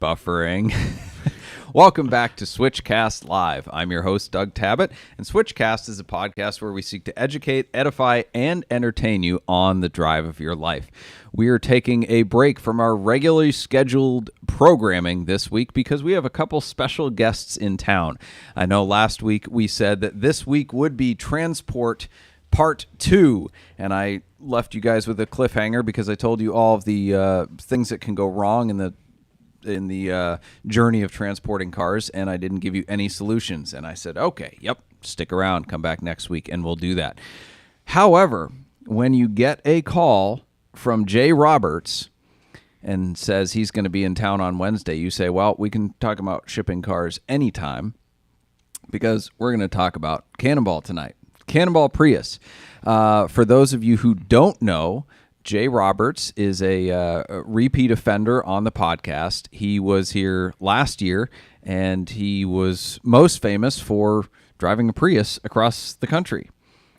Buffering. Welcome back to SwitchCast Live. I'm your host, Doug Tabbitt, and SwitchCast is a podcast where we seek to educate, edify, and entertain you on the drive of your life. We are taking a break from our regularly scheduled programming this week because we have a couple special guests in town. I know last week we said that this week would be Transport Part 2, and I left you guys with a cliffhanger because I told you all of the things that can go wrong in the journey of transporting cars, and I didn't give you any solutions. And I said, okay, yep, stick around, come back next week, and we'll do that. However, when you get a call from Jay Roberts and says he's going to be in town on Wednesday, you say, well, we can talk about shipping cars anytime because we're going to talk about Cannonball tonight. Cannonball Prius. For those of you who don't know, Jay Roberts is a repeat offender on the podcast. He was here last year, and he was most famous for driving a Prius across the country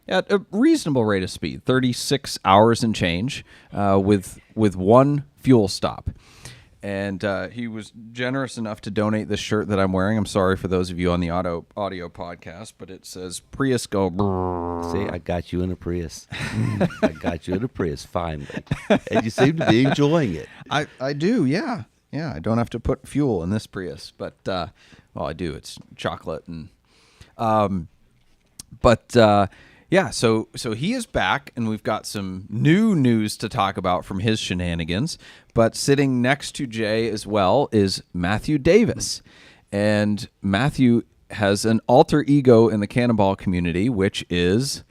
at a reasonable rate of speed, 36 hours and change, with one fuel stop. And he was generous enough to donate this shirt that I'm wearing. I'm sorry for those of you on the audio podcast, but it says Prius go brrr. See, I got you in a Prius. I got you in a Prius, finally. And you seem to be enjoying it. I do, yeah. Yeah, I don't have to put fuel in this Prius, but, well, I do. It's chocolate. And yeah, so he is back, and we've got some new news to talk about from his shenanigans. But sitting next to Jay as well is Matthew Davis. And Matthew has an alter ego in the Cannonball community, which is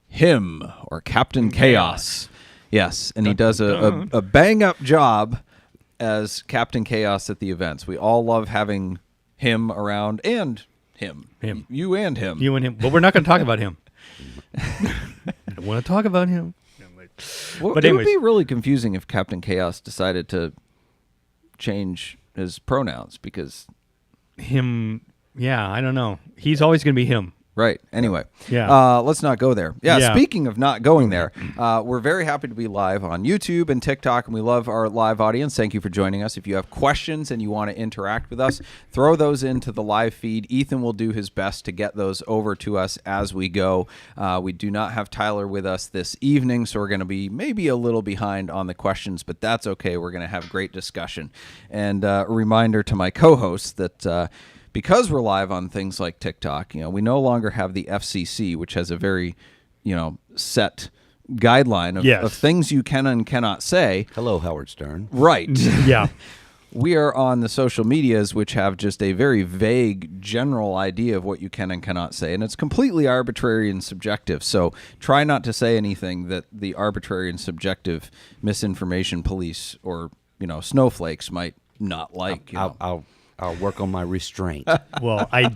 him, or Captain Chaos. Yes, and he does a bang-up job as Captain Chaos at the events. We all love having him around, and him. You and him. You and him. But we're not going to talk about him. I don't want to talk about him. Well, but it would be really confusing if Captain Chaos decided to change his pronouns because him, yeah, I don't know. He's always going to be him. Right. Anyway, yeah. Let's not go there. Yeah. Speaking of not going there, we're very happy to be live on YouTube and TikTok, and we love our live audience. Thank you for joining us. If you have questions and you want to interact with us, throw those into the live feed. Ethan will do his best to get those over to us as we go. We do not have Tyler with us this evening, so we're going to be maybe a little behind on the questions, but that's okay. We're going to have great discussion. And a reminder to my co-hosts that because we're live on things like TikTok, we no longer have the FCC, which has a very, set guideline of things you can and cannot say. Hello, Howard Stern. Right. Yeah. We are on the social medias, which have just a very vague general idea of what you can and cannot say, and it's completely arbitrary and subjective. So try not to say anything that the arbitrary and subjective misinformation police or, snowflakes might not like. I'll work on my restraint. Well, I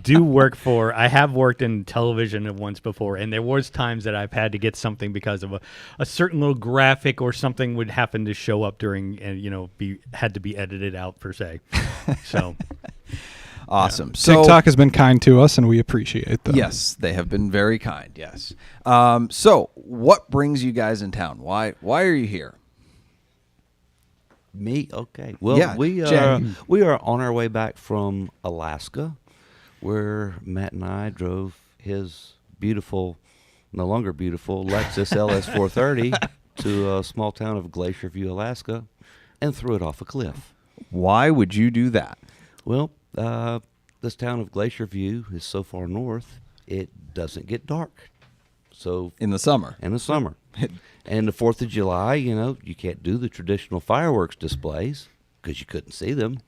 have worked in television once before, and there was times that I've had to get something because of a certain little graphic or something would happen to show up during, and had to be edited out per se. So, awesome. Yeah. So, TikTok has been kind to us, and we appreciate them. Yes, they have been very kind. Yes. So, what brings you guys in town? Why are you here? Me? Okay. Well, yeah, we are on our way back from Alaska, where Matt and I drove his beautiful, no longer beautiful, Lexus LS430 to a small town of Glacier View, Alaska, and threw it off a cliff. Why would you do that? Well, this town of Glacier View is so far north, it doesn't get dark. So in the summer. And the 4th of July, you can't do the traditional fireworks displays because you couldn't see them.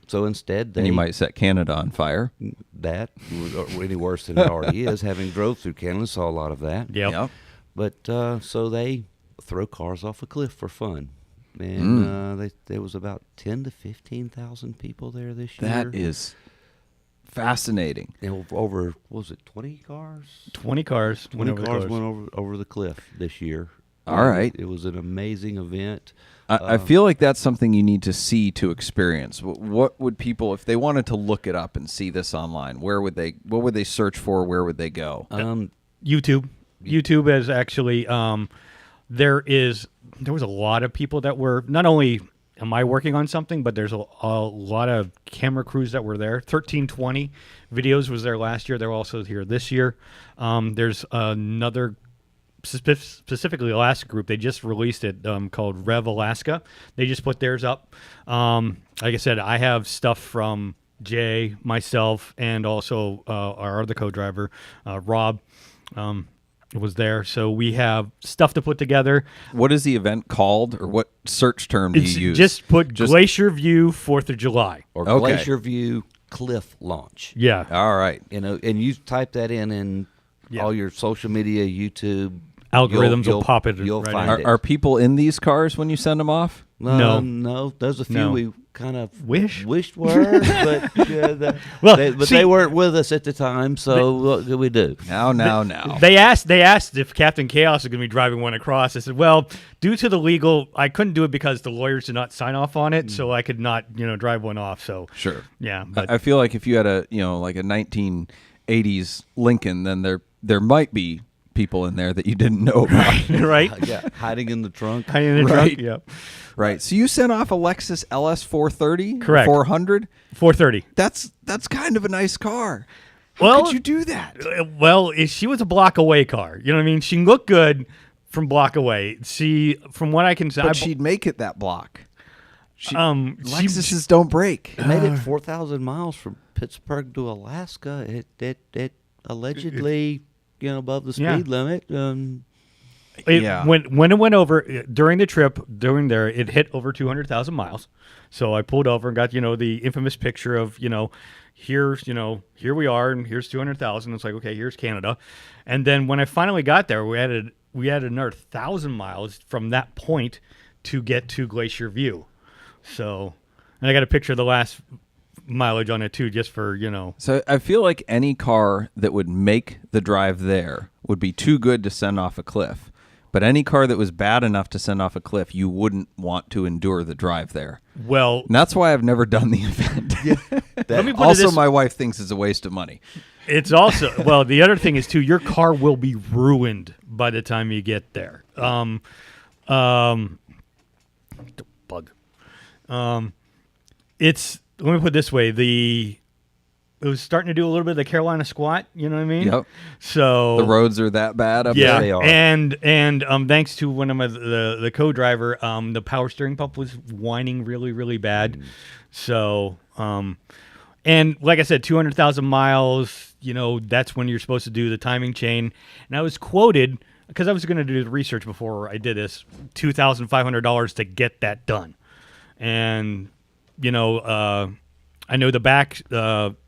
So instead, and you might set Canada on fire. That, or any worse than it already is, having drove through Canada, saw a lot of that. Yep. But so they throw cars off a cliff for fun. And there was about 10 to 15,000 people there this year. That is fascinating. And over, what was it, 20 cars? 20 cars. 20 cars went over the cliff this year. All right. It was an amazing event. I feel like that's something you need to see to experience. What would people, if they wanted to look it up and see this online, what would they search for? Where would they go? YouTube. YouTube is actually, there was a lot of people that were not only am I working on something, but there's a lot of camera crews that were there. 1320 Videos was there last year. They're also here this year. There's another specifically Alaska group. They just released it called Rev Alaska. They just put theirs up. Like I said, I have stuff from Jay, myself, and also our other co-driver, Rob, was there. So we have stuff to put together. What is the event called, or what search term do you use? Just put Glacier View 4th of July. Or Okay. Glacier View Cliff Launch. Yeah. All right. And you type that in all your social media, YouTube. Algorithms will pop it You'll right find in. it. Are people in these cars when you send them off? No. There's a few No. we kind of Wished were, but Well, they weren't with us at the time. So what did we do? Now. They asked if Captain Chaos is going to be driving one across. I said, well, due to the legal, I couldn't do it because the lawyers did not sign off on it, so I could not, drive one off. So Sure. yeah, but I feel like if you had a, like a 1980s Lincoln, then there might be people in there that you didn't know about. right, Yeah, hiding in the trunk. in the Right. trunk, yeah, Right. So you sent off a Lexus LS 430? Correct. 400? 430. That's kind of a nice car. How Well, could you do that? Well, she was a block away car. You know what I mean? She looked good from block away. From what I can say, But she'd make it that block. Lexuses she, don't break. It made it 4,000 miles from Pittsburgh to Alaska. It allegedly, above the speed limit. Yeah. When it went over during the trip, it hit over 200,000 miles. So I pulled over and got the infamous picture of here we are and here's 200,000. It's like, okay, here's Canada, and then when I finally got there, we added another 1,000 miles from that point to get to Glacier View. So, and I got a picture of the last mileage on it too, just for So I feel like any car that would make the drive there would be too good to send off a cliff. But any car that was bad enough to send off a cliff, you wouldn't want to endure the drive there. Well, And that's why I've never done the event. let me put Also, it this my wife thinks it's a waste of money. It's also the other thing is too, your car will be ruined by the time you get there. Bug. It's, let me put it this way, it was starting to do a little bit of the Carolina squat, you know what I mean? Yep. So The roads are that bad up yeah, there. They are. and thanks to one of the co-driver, the power steering pump was whining really, really bad. So and like I said, 200,000 miles, that's when you're supposed to do the timing chain. And I was quoted, because I was going to do the research before I did this, $2,500 to get that done. And I know the back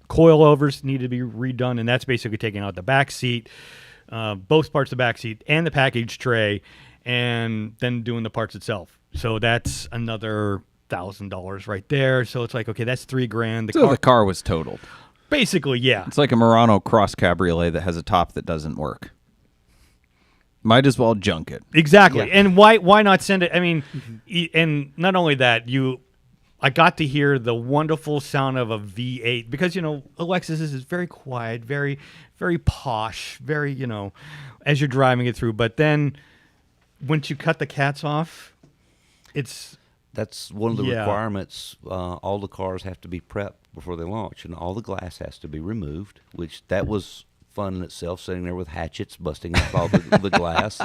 coilovers need to be redone, and that's basically taking out the back seat, both parts of the back seat and the package tray, and then doing the parts itself. So that's another $1,000 right there. So it's like, okay, that's $3,000. So the car was totaled. Basically, yeah. It's like a Murano Cross Cabriolet that has a top that doesn't work. Might as well junk it. Exactly. Yeah. And why not send it? I mean, and not only that, I got to hear the wonderful sound of a V8 because, Lexus is very quiet, very, very posh, very, as you're driving it through. But then once you cut the cats off, That's one of the Yeah. requirements. All the cars have to be prepped before they launch, and all the glass has to be removed, which that was fun in itself, sitting there with hatchets busting up all the glass.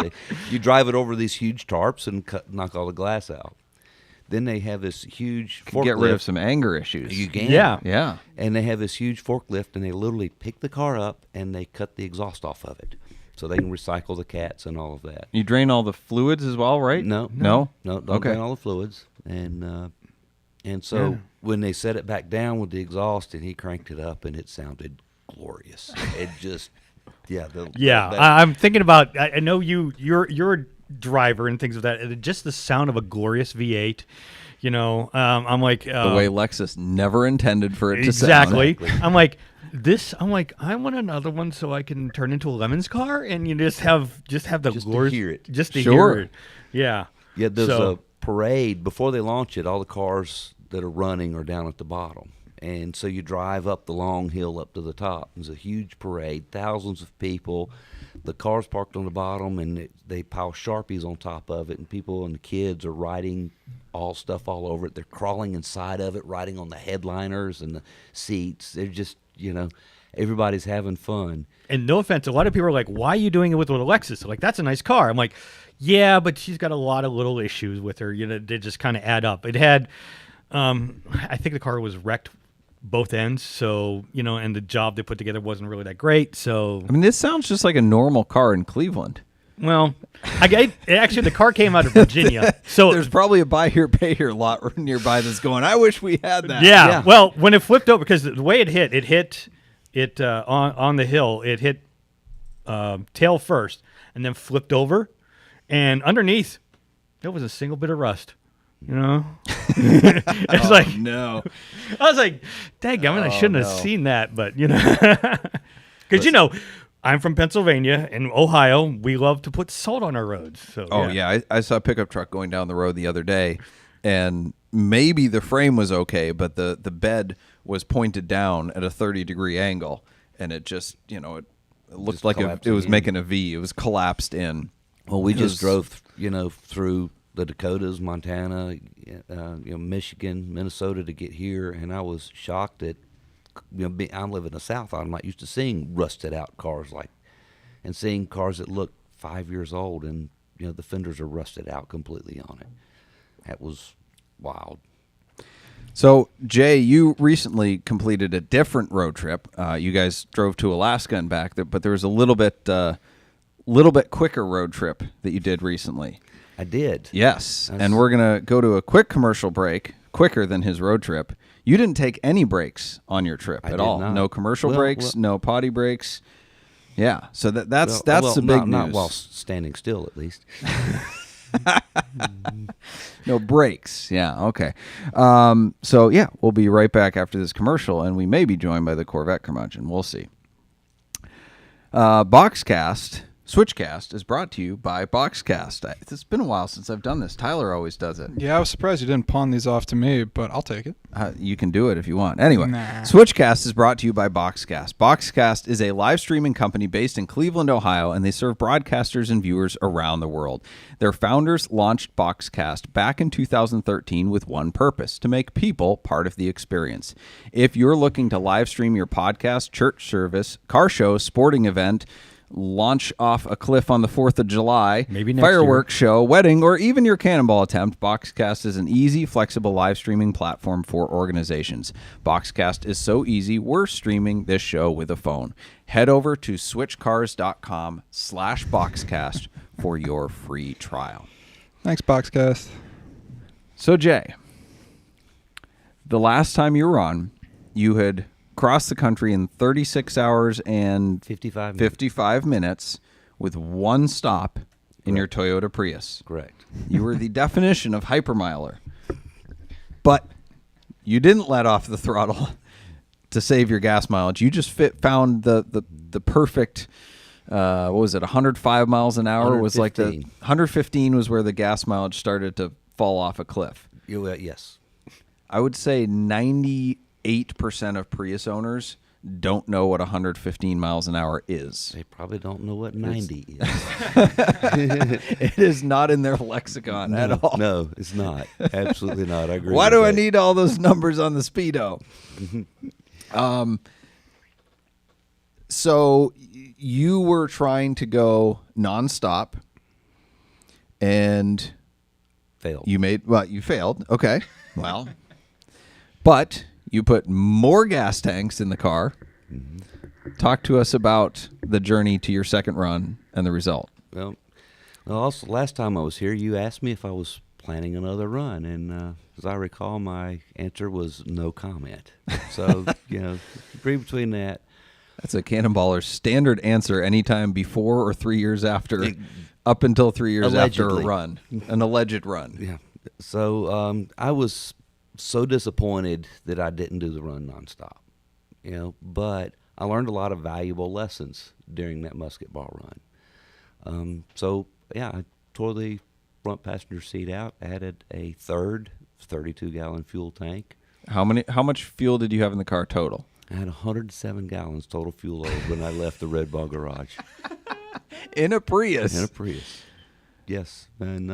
You drive it over these huge tarps and knock all the glass out. Then they have this huge forklift. Get rid of some anger issues. You can. Yeah. Yeah. And they have this huge forklift, and they literally pick the car up, and they cut the exhaust off of it. So they can recycle the cats and all of that. You drain all the fluids as well, right? No. No? No, don't Okay. drain all the fluids. And so when they set it back down with the exhaust, and he cranked it up, and it sounded glorious. It just, yeah. I'm thinking about. I know you're a driver and things of that. Just the sound of a glorious V8. I'm like The way Lexus never intended for it to exactly. sound. I'm like this. I'm like I want another one so I can turn into a Lemon's car and you just have the Just to glorious hear it. just to Sure. hear it. Yeah. Yeah, there's So- a parade before they launch it. All the cars that are running are down at the bottom, And so you drive up the long hill up to the top. There's a huge parade, thousands of people. The cars parked on the bottom, and they pile Sharpies on top of it, and people and the kids are riding stuff all over it. They're crawling inside of it, riding on the headliners and the seats. They're just, everybody's having fun. And no offense, a lot of people are like, why are you doing it with a Lexus? They're like, that's a nice car. I'm like, yeah, but she's got a lot of little issues with her. They just kind of add up. It had, I think the car was wrecked both ends. So, and the job they put together wasn't really that great. So, I mean, this sounds just like a normal car in Cleveland. Well, actually, the car came out of Virginia. So there's probably a buy here, pay here lot nearby that's going, I wish we had that. Yeah. Well, when it flipped over, because the way it hit on the hill, it hit tail first and then flipped over. And underneath, there was a single bit of rust. It's like, no. I was like, dang, I shouldn't have seen that, but because I'm from Pennsylvania and Ohio. We love to put salt on our roads. So I saw a pickup truck going down the road the other day, and maybe the frame was okay, but the bed was pointed down at a 30-degree angle, and it just it looked like it was making a V. It was collapsed in. Well, we just drove through the Dakotas, Montana, Michigan, Minnesota to get here, and I was shocked that I live in the South. I'm not used to seeing rusted out cars and seeing cars that look 5 years old, and the fenders are rusted out completely on it. That was wild. So, Jay, you recently completed a different road trip. You guys drove to Alaska and back, but there was a little bit quicker road trip that you did recently. I did. Yes, and we're going to go to a quick commercial break, quicker than his road trip. You didn't take any breaks on your trip at all. Not. No commercial breaks, no potty breaks. Yeah, so that's the big news. Not while standing still, at least. No breaks. Yeah, okay. So, we'll be right back after this commercial, and we may be joined by the Corvette curmudgeon. We'll see. SwitchCast is brought to you by Boxcast. It's been a while since I've done this. Tyler always does it. Yeah, I was surprised you didn't pawn these off to me, but I'll take it. You can do it if you want. Anyway, Nah. SwitchCast is brought to you by Boxcast. Boxcast is a live streaming company based in Cleveland, Ohio, and they serve broadcasters and viewers around the world. Their founders launched Boxcast back in 2013 with one purpose: to make people part of the experience. If you're looking to live stream your podcast, church service, car show, sporting event, launch off a cliff on the 4th of July, maybe next fireworks show, wedding, or even your cannonball attempt, Boxcast is an easy, flexible live streaming platform for organizations. Boxcast is so easy, we're streaming this show with a phone. Head over to switchcars.com/Boxcast for your free trial. Thanks, Boxcast. So, Jay, the last time you were on, you had crossed the country in 36 hours and 55 minutes with one stop in your Toyota Prius. Correct. You were the definition of hypermiler. But you didn't let off the throttle to save your gas mileage. You just found the perfect, what was it, 105 miles an hour? 115. Was like the 115 was where the gas mileage started to fall off a cliff. Yes. I would say 98% of Prius owners don't know what 115 miles an hour is. They probably don't know what 90 is. It is not in their lexicon at all. No, it's not. Absolutely not. I agree. Why do I need all those numbers on the Speedo? So you were trying to go nonstop, and failed. You failed. Okay. Well, but you put more gas tanks in the car. Mm-hmm. Talk to us about the journey to your second run and the result. Well, also last time I was here, you asked me if I was planning another run, and as I recall, my answer was no comment. So, read between that. That's a Cannonballer's standard answer anytime before or 3 years after, up until 3 years allegedly. After a run, an alleged run. Yeah. So I was so disappointed that I didn't do the run nonstop, but I learned a lot of valuable lessons during that musket ball run. I tore the front passenger seat out, added a third 32-gallon fuel tank, How much fuel did you have in the car total? I had 107 gallons total fuel load when I left the Red Ball garage. In a Prius. In a Prius. Yes. And,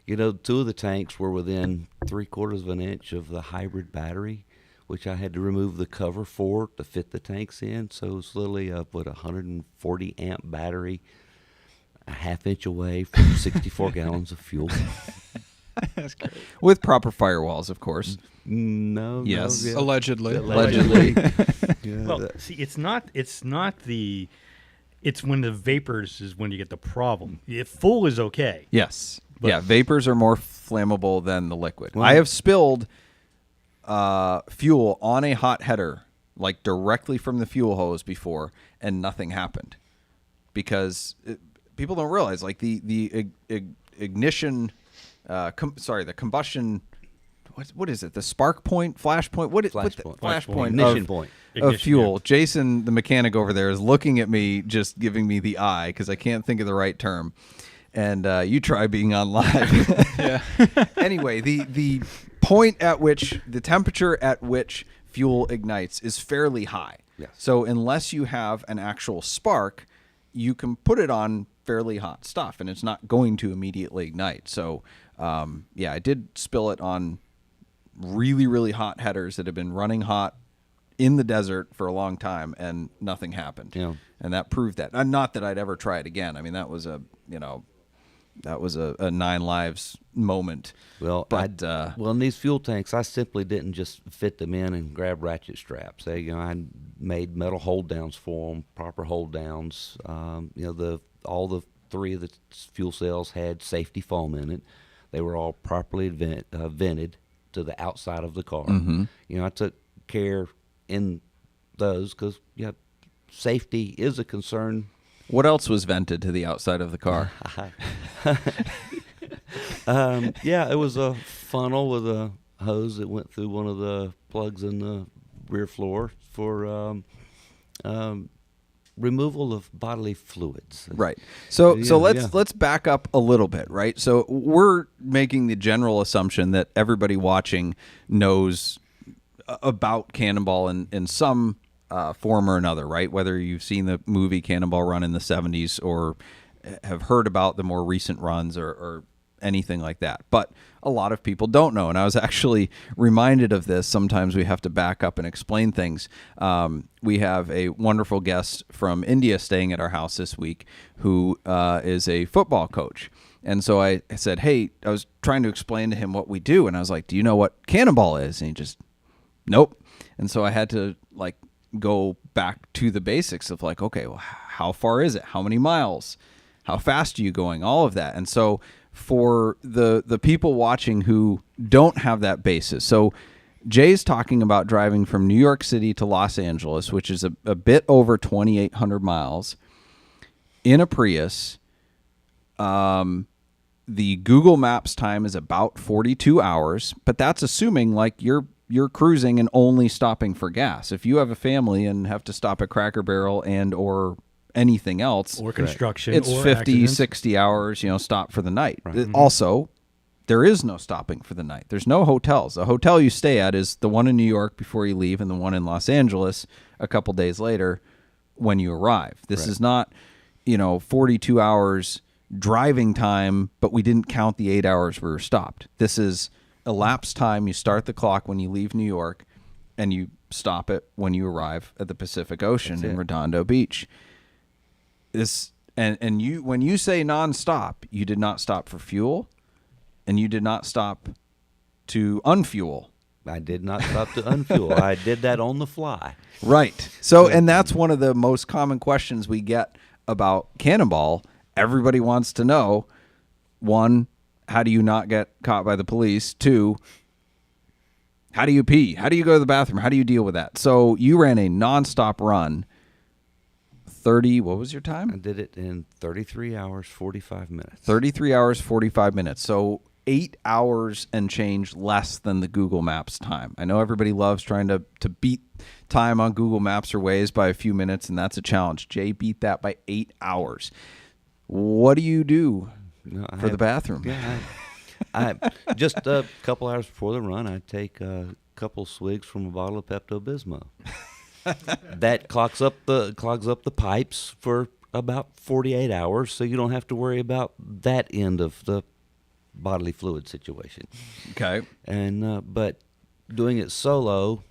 you know, 2 of the tanks were within 3/4 of an inch of the hybrid battery, which I had to remove the cover for to fit the tanks in. So it's literally a 140 amp battery, a half inch away from 64 gallons of fuel. That's great. With proper firewalls, of course. No. Yes. No, yeah. Allegedly. Allegedly. Yeah, Well, see, it's when the vapors is when you get the problem. If full is okay. Yes. But- Yeah, vapors are more flammable than the liquid. Well- I have spilled fuel on a hot header, like directly from the fuel hose before, and nothing happened. Because people don't realize, like, the ignition, the combustion, what is it? The spark point, flash point? What is Flash the point. flash Flash point? Ignition of, point. Of Ignition, fuel. yeah. Jason, the mechanic over there, is looking at me, just giving me the eye because I can't think of the right term. And you try being on live. Yeah. Anyway, the point at which the temperature at which fuel ignites is fairly high. Yes. So unless you have an actual spark, you can put it on fairly hot stuff, and it's not going to immediately ignite. So, I did spill it on really, really hot headers that have been running hot in the desert for a long time, and nothing happened. Yeah. And that proved that. Not that I'd ever try it again. I mean, that was a 9 lives moment. Well, But, in these fuel tanks, I simply didn't just fit them in and grab ratchet straps. I made metal hold downs for them, proper hold downs. All the 3 of the fuel cells had safety foam in it. They were all properly vented to the outside of the car. Mm-hmm. I took care in those because safety is a concern. What else was vented to the outside of the car? It was a funnel with a hose that went through one of the plugs in the rear floor for removal of bodily fluids. Right. So Yeah, let's back up a little bit, right? So we're making the general assumption that everybody watching knows about Cannonball in some form or another, right? Whether you've seen the movie Cannonball run in the 70s or have heard about the more recent runs or anything like that. But a lot of people don't know. And I was actually reminded of this. Sometimes we have to back up and explain things. We have a wonderful guest from India staying at our house this week who is a football coach. And so I said, hey, I was trying to explain to him what we do. And I was like, do you know what Cannonball is? And he just, nope. And so I had to go back to the basics of okay, well, how far is it? How many miles? How fast are you going? All of that. And so for the people watching who don't have that basis, so Jay's talking about driving from New York City to Los Angeles, which is a bit over 2,800 miles in a Prius. The Google Maps time is about 42 hours, but that's assuming you're cruising and only stopping for gas. If you have a family and have to stop at Cracker Barrel and or anything else, Or construction. it's or 50, accidents. 60 hours, stop for the night. Also, there is no stopping for the night. There's no hotels. The hotel you stay at is the one in New York before you leave and the one in Los Angeles a couple days later when you arrive. This is not, 42 hours driving time, but we didn't count the 8 hours we were stopped. This is elapsed time. You start the clock when you leave New York and you stop it when you arrive at the Pacific Ocean in Redondo Beach. And you, when you say nonstop, you did not stop for fuel and you did not stop to unfuel. I did not stop to unfuel. I did that on the fly. Right. So, and that's one of the most common questions we get about Cannonball. Everybody wants to know, 1, how do you not get caught by the police? 2, how do you pee? How do you go to the bathroom? How do you deal with that? So you ran a nonstop run. 30, what was your I time? did it in 33 hours, 45 minutes. 33 hours, 45 minutes. So 8 hours and change less than the Google Maps time. I know everybody loves trying to beat time on Google Maps or Waze by a few minutes, and that's a challenge. Jay beat that by 8 hours. What do you do for the bathroom? Yeah, I just a couple hours before the run, I'd take a couple swigs from a bottle of Pepto-Bismol. That clogs up the pipes for about 48 hours, so you don't have to worry about that end of the bodily fluid situation. Okay. And but doing it solo,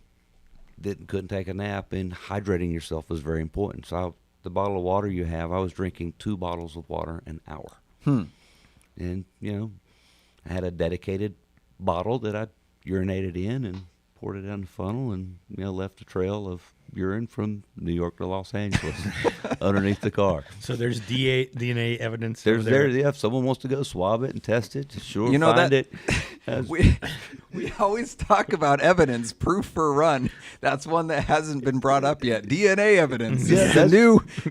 couldn't take a nap, and hydrating yourself was very important. So the bottle of water you have, I was drinking 2 bottles of water an hour. And I had a dedicated bottle that I urinated in and poured it down the funnel, and left a trail of urine from New York to Los Angeles underneath the car. So there's DNA evidence. There's over there. if someone wants to go swab it and test it, sure, that find it. we always talk about evidence, proof for a run. That's one that hasn't been brought up yet. DNA evidence. Yeah, It's a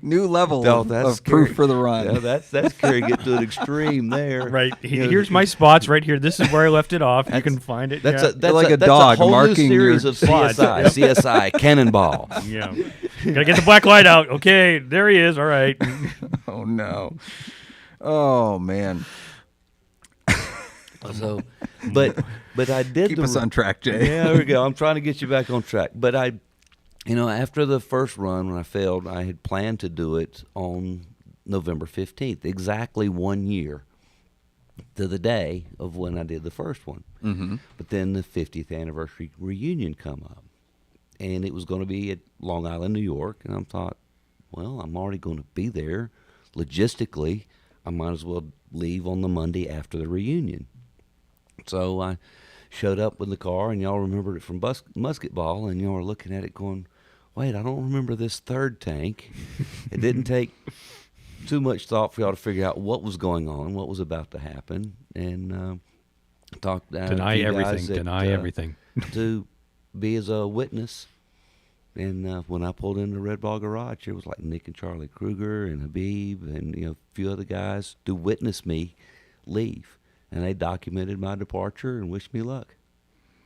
new level of proof for the run. Yeah, that's carrying it to an extreme there. Right. Here's my spots right here. This is where I left it off. You can find it. That's yeah. like a dog whole marking new series your of CSI, Cannonball. Yeah. Gotta get the black light out. Okay, there he is. All right. Oh no. Oh man. So, but I did Keep us on track, Jay. Yeah, there we go. I'm trying to get you back on track. But after the first run when I failed, I had planned to do it on November 15th, exactly 1 year to the day of when I did the first one. Mm-hmm. But then the 50th anniversary reunion come up, and it was going to be at Long Island, New York. And I thought, well, I'm already going to be there. Logistically, I might as well leave on the Monday after the reunion. So I showed up with the car, and y'all remembered it from Musketball, and y'all were looking at it going, wait, I don't remember this third tank. It didn't take too much thought for y'all to figure out what was going on, what was about to happen, and talked to Deny everything. guys Deny everything. to be as a witness. And when I pulled in the Red Ball Garage, it was like Nick and Charlie Kruger and Habib and a few other guys to witness me leave. And they documented my departure and wished me luck.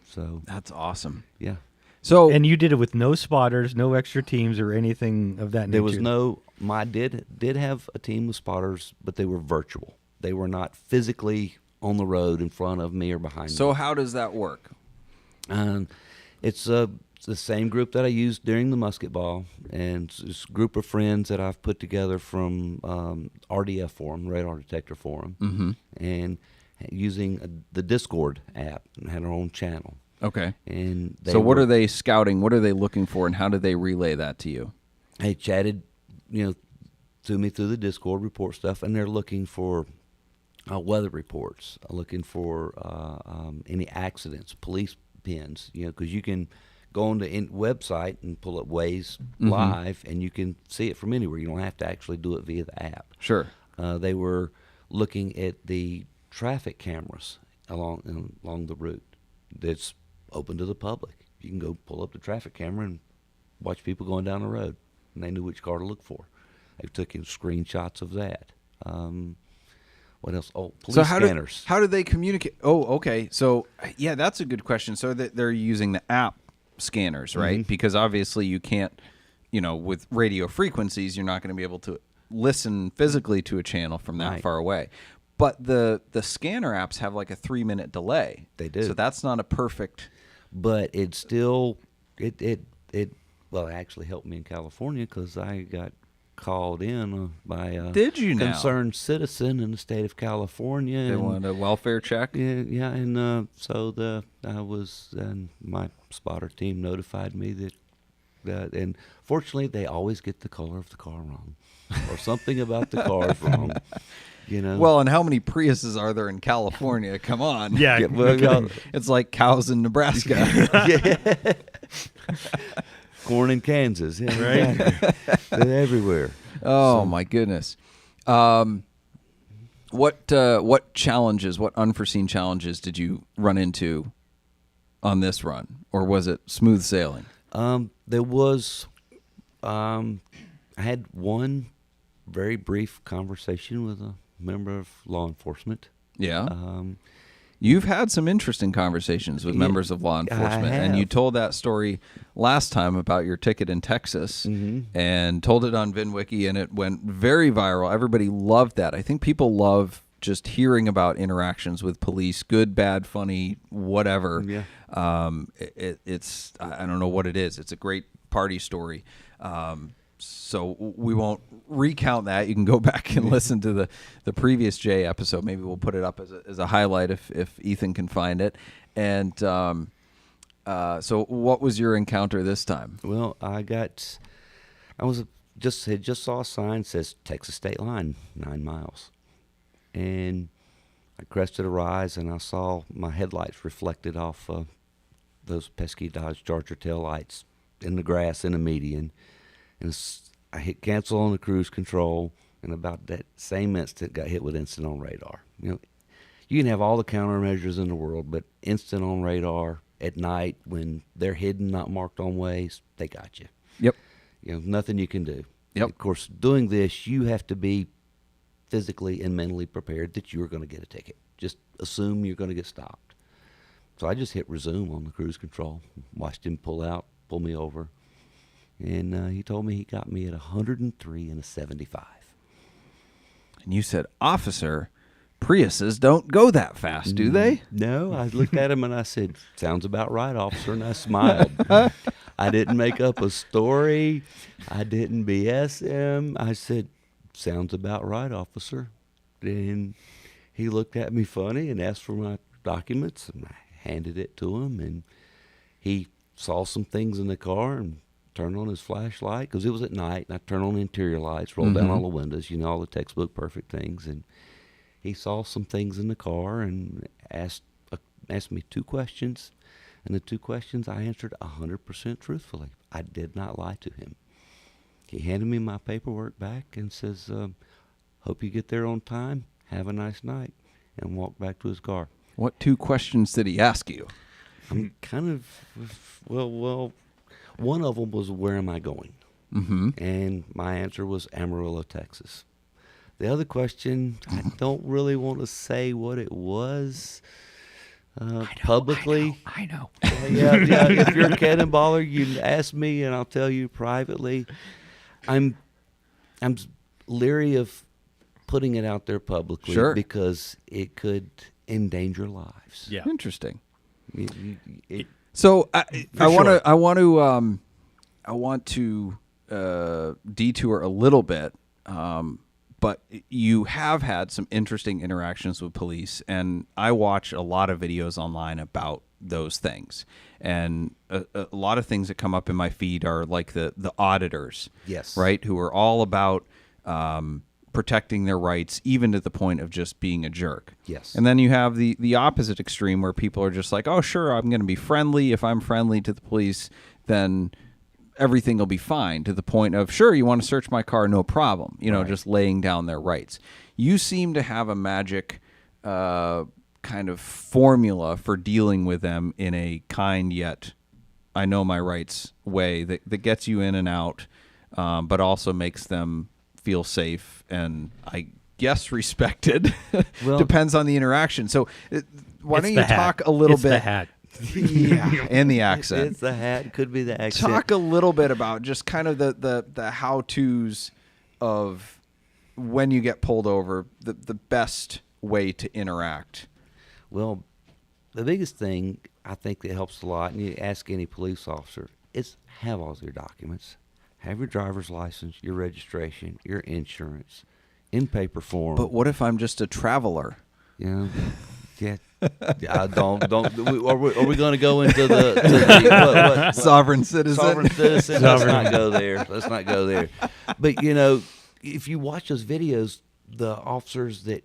So That's awesome. yeah, So And you did it with no spotters, no extra teams or anything of that nature. there was no. I did have a team of spotters, but they were virtual. They were not physically on the road in front of me or behind me. so how does that work? It's the same group that I used during the Musketball, and it's a group of friends that I've put together from RDF Forum, Radar Detector Forum, and using the Discord app, and had our own channel. Okay. And So what are they scouting? What are they looking for, and how do they relay that to you? They chatted, to me through the Discord, report stuff, and they're looking for weather reports, looking for any accidents, police pins, because you can go on the website and pull up Waze live, and you can see it from anywhere. You don't have to actually do it via the app. Sure. They were looking at the traffic cameras along the route that's open to the public. You can go pull up the traffic camera and watch people going down the road, and they knew which car to look for. They took in screenshots of that. What else? Oh, police scanners. How do they communicate? Oh, okay. So yeah, that's a good question. So they're using the app scanners, right? Because obviously you can't, with radio frequencies, you're not going to be able to listen physically to a channel from that far away. But the scanner apps have like a 3-minute delay. They do. So that's not a perfect. But it still it actually helped me in California because I got called in by a Did you now? concerned citizen in the state of California. They and wanted a welfare check. Yeah, and so my spotter team notified me that, and fortunately they always get the color of the car wrong, or something about the car is wrong. Well, and how many Priuses are there in California? Come on. Yeah. It's like cows in Nebraska. Yeah. Corn in Kansas, yeah, right? Exactly. They're everywhere. Oh my goodness. What challenges, what unforeseen challenges did you run into on this run, or was it smooth sailing? There was, I had one very brief conversation with a member of law enforcement. Yeah. You've had some interesting conversations with members of law enforcement, and you told that story last time about your ticket in Texas, and told it on VinWiki, and it went very viral. Everybody loved that. I think people love just hearing about interactions with police, good, bad, funny, whatever. Yeah. It's I don't know what it is. It's a great party story. So we won't recount that. You can go back and listen to the previous Jay episode. Maybe we'll put it up as a highlight if Ethan can find it. And so what was your encounter this time? Well, had just saw a sign that says Texas State Line, 9 miles. And I crested a rise, and I saw my headlights reflected off those pesky Dodge Charger tail lights in the grass in the median. And I hit cancel on the cruise control, and about that same instant got hit with instant on radar. You can have all the countermeasures in the world, but instant on radar at night when they're hidden, not marked on ways, they got you. Yep. Nothing you can do. Yep. Of course, doing this, you have to be physically and mentally prepared that you're going to get a ticket. Just assume you're going to get stopped. So I just hit resume on the cruise control, watched him pull me over, and he told me he got me at 103 and a 75. And you said, "Officer, Priuses don't go that fast, do they?" No, I looked at him and I said, "Sounds about right, officer," and I smiled. I didn't make up a story. I didn't BS him. I said, "Sounds about right, officer." And he looked at me funny and asked for my documents, and I handed it to him, and he saw some things in the car and turned on his flashlight because it was at night, and I turned on the interior lights, rolled down all the windows, all the textbook perfect things, and he saw some things in the car and asked me 2 questions, and the 2 questions I answered 100% truthfully. I did not lie to him. He handed me my paperwork back and says, "Hope you get there on time. Have a nice night," and walked back to his car. What 2 questions did he ask you? I'm kind of, well, one of them was, "Where am I going?" Mm-hmm. And my answer was Amarillo, Texas. The other question, I don't really want to say what it was publicly. I know. Yeah. If you're a Cannonballer, you ask me, and I'll tell you privately. I'm leery of putting it out there publicly, Sure, because it could endanger lives. Yeah. Interesting. It- So I want to detour a little bit, but you have had some interesting interactions with police, and I watch a lot of videos online about those things, and a lot of things that come up in my feed are like the auditors, Yes. right, who are all about protecting their rights, even to the point of just being a jerk. Yes. And then you have the opposite extreme where people are just like, "Oh, sure, I'm going to be friendly. If I'm friendly to the police, then everything will be fine," to the point of, "Sure, you want to search my car, no problem," Right. just laying down their rights. You seem to have a magic kind of formula for dealing with them in a kind yet I know my rights way that gets you in and out, but also makes them feel safe and I guess respected. Well, depends on the interaction. So why It's don't the you hat. talk a little It's bit? the hat. Yeah, and the accent. It's the hat. Could be the accent. Talk a little bit about just kind of the how-tos of when you get pulled over, the best way to interact. Well, the biggest thing I think that helps a lot, and you ask any police officer, is have all your documents. Have your driver's license, your registration, your insurance, in paper form. But what if I'm just a traveler? Yeah. Don't. Are we going to go into the Sovereign citizen. sovereign citizen? Let's not go there. Let's not go there. But if you watch those videos, the officers that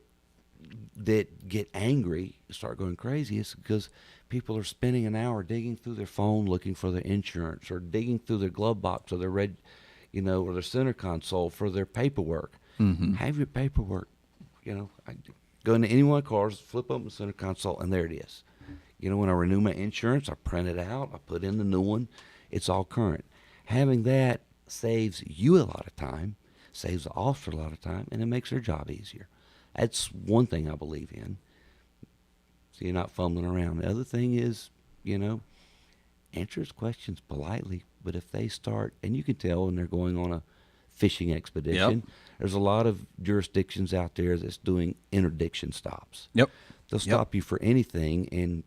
get angry start going crazy. It's because people are spending an hour digging through their phone looking for their insurance, or digging through their glove box or their or their center console for their paperwork. Mm-hmm. Have your paperwork. I go into any one of the cars, flip open the center console, and there it is. When I renew my insurance, I print it out, I put in the new one. It's all current. Having that saves you a lot of time, saves the officer a lot of time, and it makes their job easier. That's one thing I believe in. So you're not fumbling around. The other thing is, answer his questions politely, but if they start, and you can tell when they're going on a fishing expedition. There's a lot of jurisdictions out there that's doing interdiction stops. Yep. They'll stop you for anything, and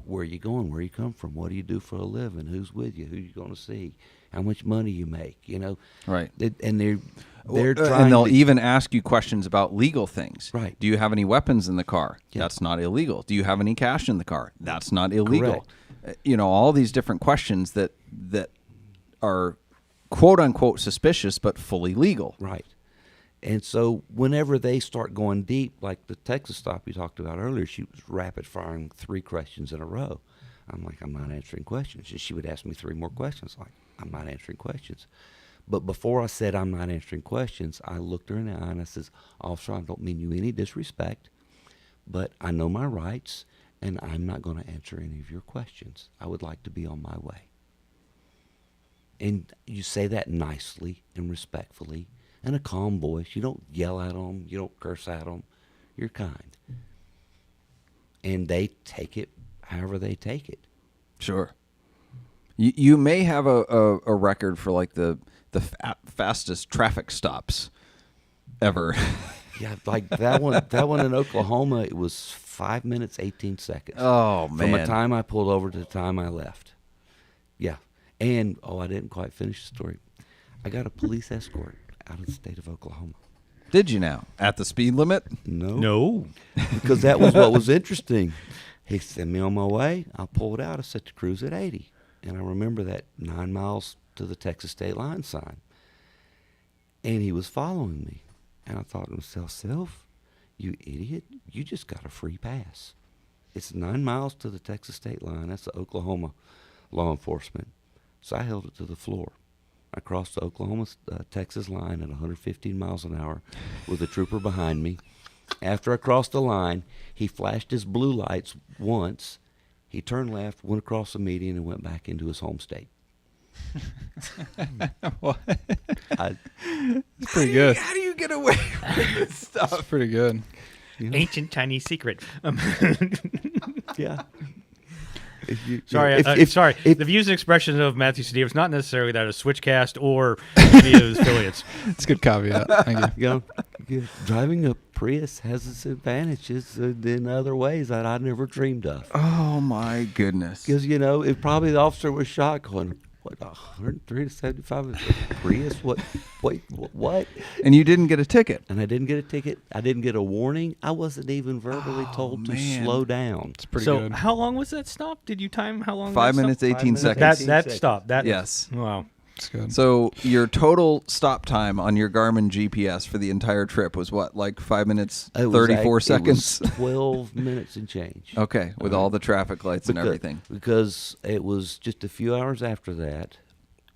where are you going, where you come from, what do you do for a living, who's with you, who you going to see, how much money you make, Right. And they're trying, and they'll to, even ask you questions about legal things. Right. Do you have any weapons in the car? Yeah. That's not illegal. Do you have any cash in the car? That's not illegal. All these different questions that are quote unquote suspicious but fully legal. Right. And so whenever they start going deep, like the Texas stop you talked about earlier, she was rapid firing 3 questions in a row. I'm like, I'm not answering questions. And she would ask me 3 more questions. Like, I'm not answering questions. But before I said I'm not answering questions, I looked her in the eye and I says, Officer, I don't mean you any disrespect, but I know my rights and I'm not going to answer any of your questions. I would like to be on my way. And you say that nicely and respectfully in a calm voice. You don't yell at them. You don't curse at them. You're kind. And they take it however they take it. Sure. You may have a record for like the fastest traffic stops ever. Yeah, like that one in Oklahoma, it was 5 minutes, 18 seconds. Oh, man. From the time I pulled over to the time I left. Yeah. And, I didn't quite finish the story. I got a police escort out of the state of Oklahoma. Did you now? At the speed limit? No. Because that was what was interesting. He sent me on my way. I pulled out. I set the cruise at 80. And I remember that 9 miles to the Texas state line sign. And he was following me. And I thought to myself, you idiot, you just got a free pass. It's 9 miles to the Texas state line. That's the Oklahoma law enforcement. So I held it to the floor. I crossed the Oklahoma-Texas line at 115 miles an hour with a trooper behind me. After I crossed the line, he flashed his blue lights once. He turned left, went across the median, and went back into his home state. It's pretty good. How do you get away with this stuff? It's pretty good. Ancient Chinese secret. Yeah. Sorry. If The views and expressions of Matthew Cedillo is not necessarily that of SwitchCast or any of his affiliates. It's a good caveat. Thank you. Driving a Prius has its advantages in other ways that I never dreamed of. Oh, my goodness. Because, if probably the officer was shocked going, what, 103 to 75 is a Prius? What? Wait, what? And you didn't get a ticket. And I didn't get a ticket. I didn't get a warning. I wasn't even verbally told to slow down. It's pretty So good. how long was that stop? Did you time how long? 5 that minutes, stop? 18 minutes. seconds. That stop. That Yes. Wow. It's good. So your total stop time on your Garmin GPS for the entire trip was what, like 5 minutes, It was 34 seconds? It was 12 minutes and change. Okay, with all the traffic lights and everything. Because it was just a few hours after that,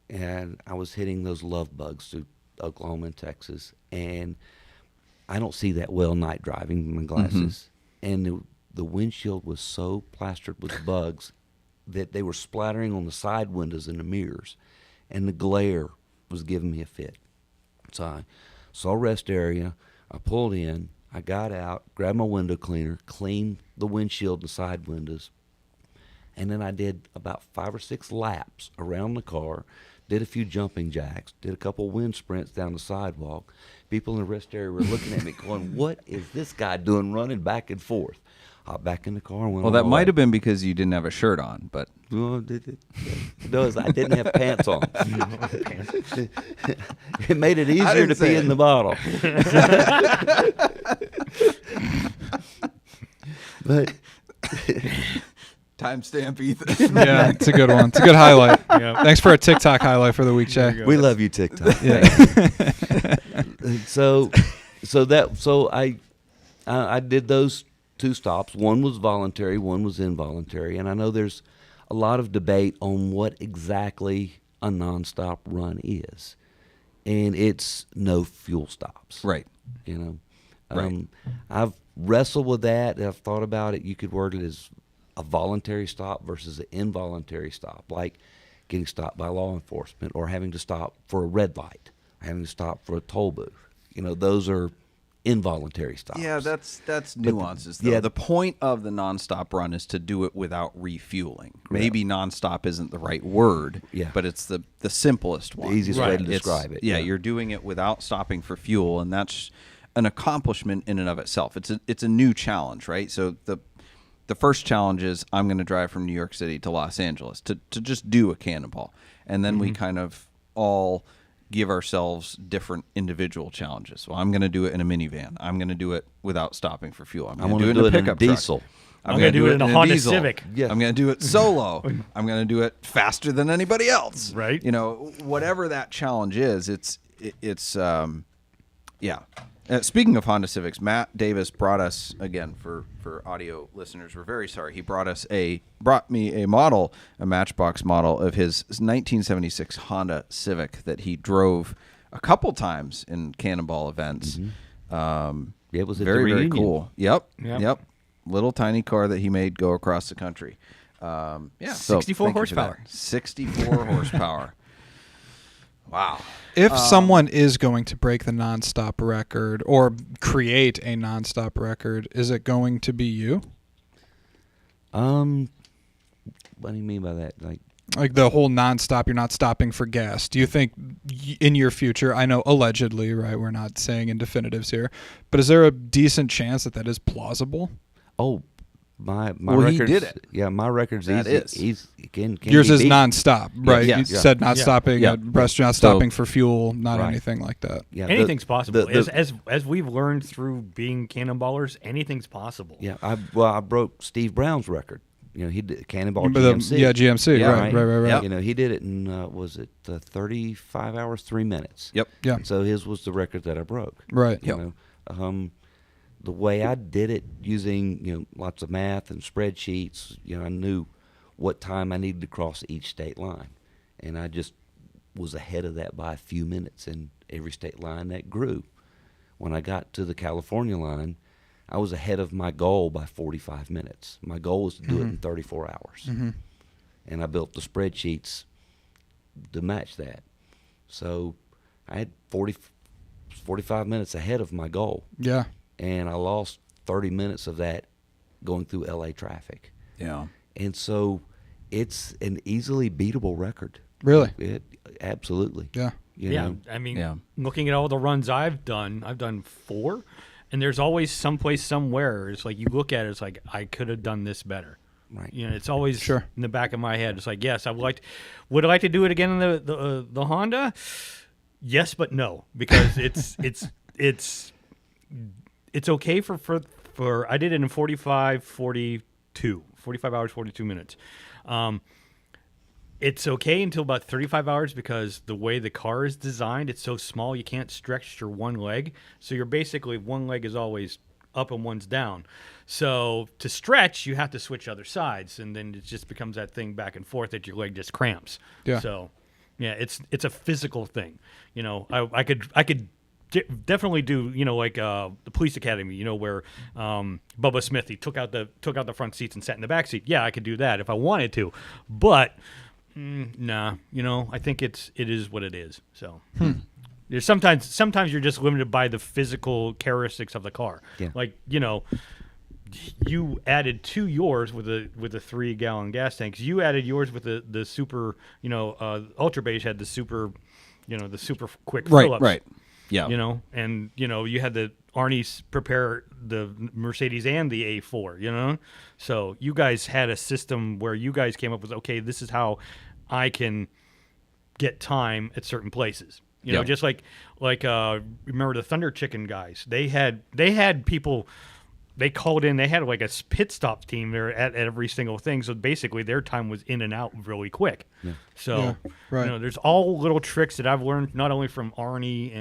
and I was hitting those love bugs through Oklahoma and Texas, and I don't see that well night driving with my glasses, and the windshield was so plastered with bugs that they were splattering on the side windows and the mirrors, and the glare was giving me a fit. So I saw a rest area, I pulled in, I got out, grabbed my window cleaner, cleaned the windshield and side windows, and then I did about 5 or 6 laps around the car, did a few jumping jacks, did a couple wind sprints down the sidewalk. People in the rest area were looking at me going, what is this guy doing running back and forth? Hopped back in the car and went Well, on that my might way. have been because you didn't have a shirt on, but No, I didn't have pants on. It made it easier didn't to say pee it. in the bottle. But timestamp Ethan. Yeah, it's a good one. It's a good highlight. Yeah. Thanks for a TikTok highlight for the week, Jay. we love you, TikTok. Yeah. So I did those 2 stops. One was voluntary, one was involuntary, and I know there's a lot of debate on what exactly a nonstop run is, and it's no fuel stops. Right. Right. I've wrestled with that. I've thought about it. You could word it as a voluntary stop versus an involuntary stop, like getting stopped by law enforcement or having to stop for a red light, having to stop for a toll booth. Those are involuntary stops. Yeah, that's nuances. Though. yeah. The point of the nonstop run is to do it without refueling. Maybe nonstop isn't the right word, but it's the simplest one. The easiest way to It's- describe it. Yeah, you're doing it without stopping for fuel, and that's an accomplishment in and of itself. It's a new challenge, right? So the first challenge is I'm going to drive from New York City to Los Angeles to just do a cannonball, and then we kind of all give ourselves different individual challenges. Well, I'm going to do it in a minivan. I'm going to do it without stopping for fuel. I'm going to do it in a pickup truck. diesel. I'm gonna do it in a Honda diesel. Civic. Yeah. I'm going to do it solo. I'm going to do it faster than anybody else. Right. You know, whatever that challenge is, it's yeah. Speaking of Honda Civics, Matt Davis brought us, again, for audio listeners, we're very sorry. He brought me a Matchbox model of his 1976 Honda Civic that he drove a couple times in Cannonball events. It was at very, the very reunion. cool. Yep. Little tiny car that he made go across the country. Yeah, 64 horsepower. 64 horsepower. Wow. If someone is going to break the nonstop record or create a nonstop record, is it going to be you? What do you mean by that? Like the whole nonstop, you're not stopping for gas. Do you think in your future, I know allegedly, right? We're not saying in definitives here, but is there a decent chance that is plausible? Oh, my Well, records. he did it. Yeah, my record's That easy. is. Can Yours be is beat. nonstop, right? yeah, You yeah. said not stopping Yeah. at restaurants, So- stopping for fuel, not Right. anything like that. Yeah, Anything's possible. the- As we've learned through being cannonballers, anything's possible. Yeah, I broke Steve Brown's record. You know, he did Cannonball But GMC. GMC, Yeah, right. Yep. You know, he did it in was it 35 hours 3 minutes. Yep. Yeah. So his was the record that I broke. Right. You know, the way I did it using lots of math and spreadsheets, I knew what time I needed to cross each state line, and I just was ahead of that by a few minutes in every state line that grew. When I got to the California line, I was ahead of my goal by 45 minutes. My goal was to do it in 34 hours, and I built the spreadsheets to match that. So I had 45 minutes ahead of my goal. Yeah. And I lost 30 minutes of that going through LA traffic. Yeah. And so it's an easily beatable record. Really? Absolutely. Yeah. You Yeah, know? I mean, Yeah. looking at all the runs I've done 4, and there's always someplace somewhere. It's like you look at it, it's like I could have done this better. Right. You know, it's always Sure. in the back of my head. It's like, yes, would I like to do it again in the Honda? Yes, but no, because it's okay for I did it in 45 hours 42 minutes. It's okay until about 35 hours because the way the car is designed, it's so small you can't stretch your one leg. So you're basically, one leg is always up and one's down. So to stretch, you have to switch other sides, and then it just becomes that thing back and forth that your leg just cramps. Yeah. So yeah, it's a physical thing. You know, I could definitely do, like the police academy, where Bubba Smith, he took out the front seats and sat in the back seat. Yeah, I could do that if I wanted to, but nah, I think it is what it is. So there's sometimes you're just limited by the physical characteristics of the car. Yeah. Like, you added to yours with a 3-gallon gas tank. You added yours with the super, Ultra Beige had the super, the super quick fill-ups. Right. Yeah. And you had the Arnie's prepare the Mercedes and the A4, So you guys had a system where you guys came up with, okay, this is how I can get time at certain places. Yeah. Just like remember the Thunder Chicken guys? They had people. They called in. They had like a pit stop team there at every single thing. So basically, their time was in and out really quick. Yeah. So Yeah, right. there's all little tricks that I've learned not only from Arnie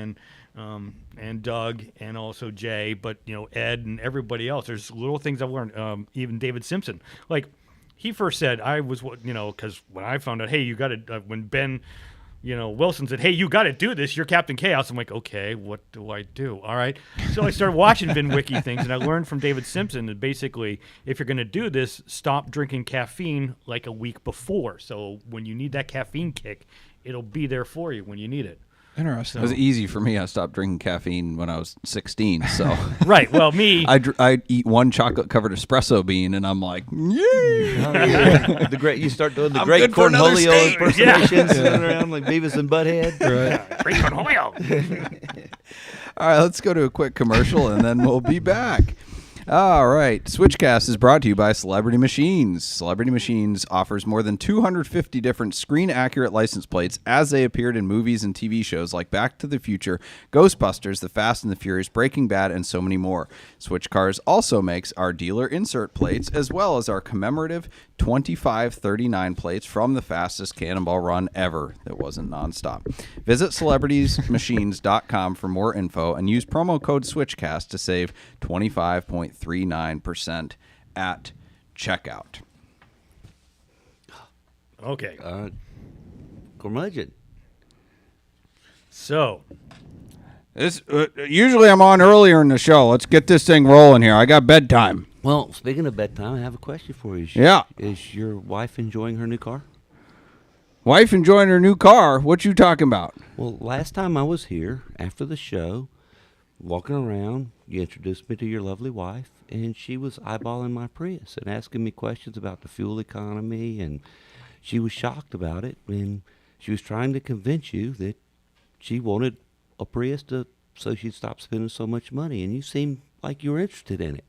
and Doug and also Jay, but Ed and everybody else. There's little things I've learned. Even David Simpson, like he first said, I was because when I found out, hey, you got to when Ben. Wilson said, hey, you got to do this. You're Captain Chaos. I'm like, okay, what do I do? All right. So I started watching VinWiki things, and I learned from David Simpson that basically, if you're going to do this, stop drinking caffeine like a week before. So when you need that caffeine kick, it'll be there for you when you need it. Interesting. It was easy for me. I stopped drinking caffeine when I was 16. So Right. Well, me. I eat one chocolate-covered espresso bean, and I'm like, yeah. You start doing the I'm great good for another Cornholio state. impersonations, running around like Beavis and Butthead. Right. Great Cornholio. All right, let's go to a quick commercial, and then we'll be back. All right. SwitchCast is brought to you by Celebrity Machines. Celebrity Machines offers more than 250 different screen-accurate license plates as they appeared in movies and TV shows like Back to the Future, Ghostbusters, The Fast and the Furious, Breaking Bad, and so many more. Switch Cars also makes our dealer insert plates as well as our commemorative 2539 plates from the fastest cannonball run ever that wasn't nonstop. Visit celebritysmachines.com for more info and use promo code SwitchCast to save 25.39% at checkout. Okay. Curmudgeon. So, This usually I'm on earlier in the show. Let's get this thing rolling here. I got bedtime. Well, speaking of bedtime, I have a question for you. Yeah. Is your wife enjoying her new car? Wife enjoying her new car. What you talking about? Well, last time I was here, after the show, walking around, you introduced me to your lovely wife, and she was eyeballing my Prius and asking me questions about the fuel economy, and she was shocked about it, and she was trying to convince you that she wanted a Prius so she'd stop spending so much money, and you seemed like you were interested in it.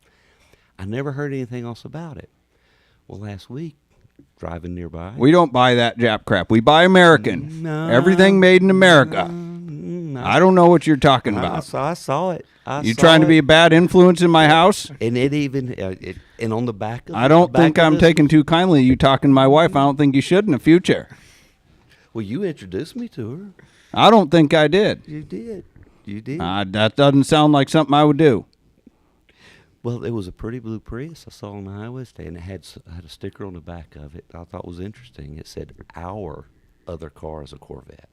I never heard anything else about it. Well, last week, driving nearby. We don't buy that Jap crap. We buy American. No. Everything made in America. I don't know what you're talking about. I saw it. You trying to be a bad influence in my house? And it even, and on the back of I don't think I'm this, taking too kindly you talking to my wife. I don't think you should in the future. Well, you introduced me to her. I don't think I did. You did. You did. That doesn't sound like something I would do. Well, it was a pretty blue Prius I saw on the highway today, and it had a sticker on the back of it I thought was interesting. It said, "Our other car is a Corvette."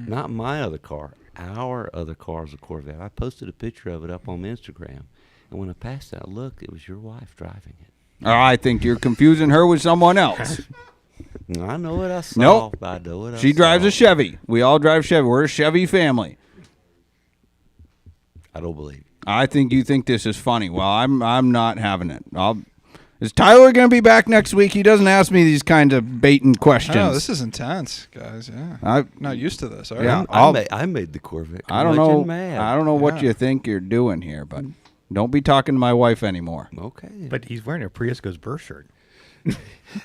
Not my other car. Our other car is a Corvette. I posted a picture of it up on Instagram, and when I passed it, I looked. It was your wife driving it. I think you're confusing her with someone else. I know what I saw. Nope. I know what I She saw. drives a Chevy. We all drive Chevy. We're a Chevy family. I don't believe you. I think you think this is funny. Well, I'm not having it. Is Tyler going to be back next week? He doesn't ask me these kinds of baiting questions. Oh, this is intense, guys. Yeah, I'm not used to this. All right. Yeah. I made the Corvette. I don't know. Mad. I don't know what Yeah. you think you're doing here, but don't be talking to my wife anymore. Okay. but he's wearing a Prius Goes Burr shirt.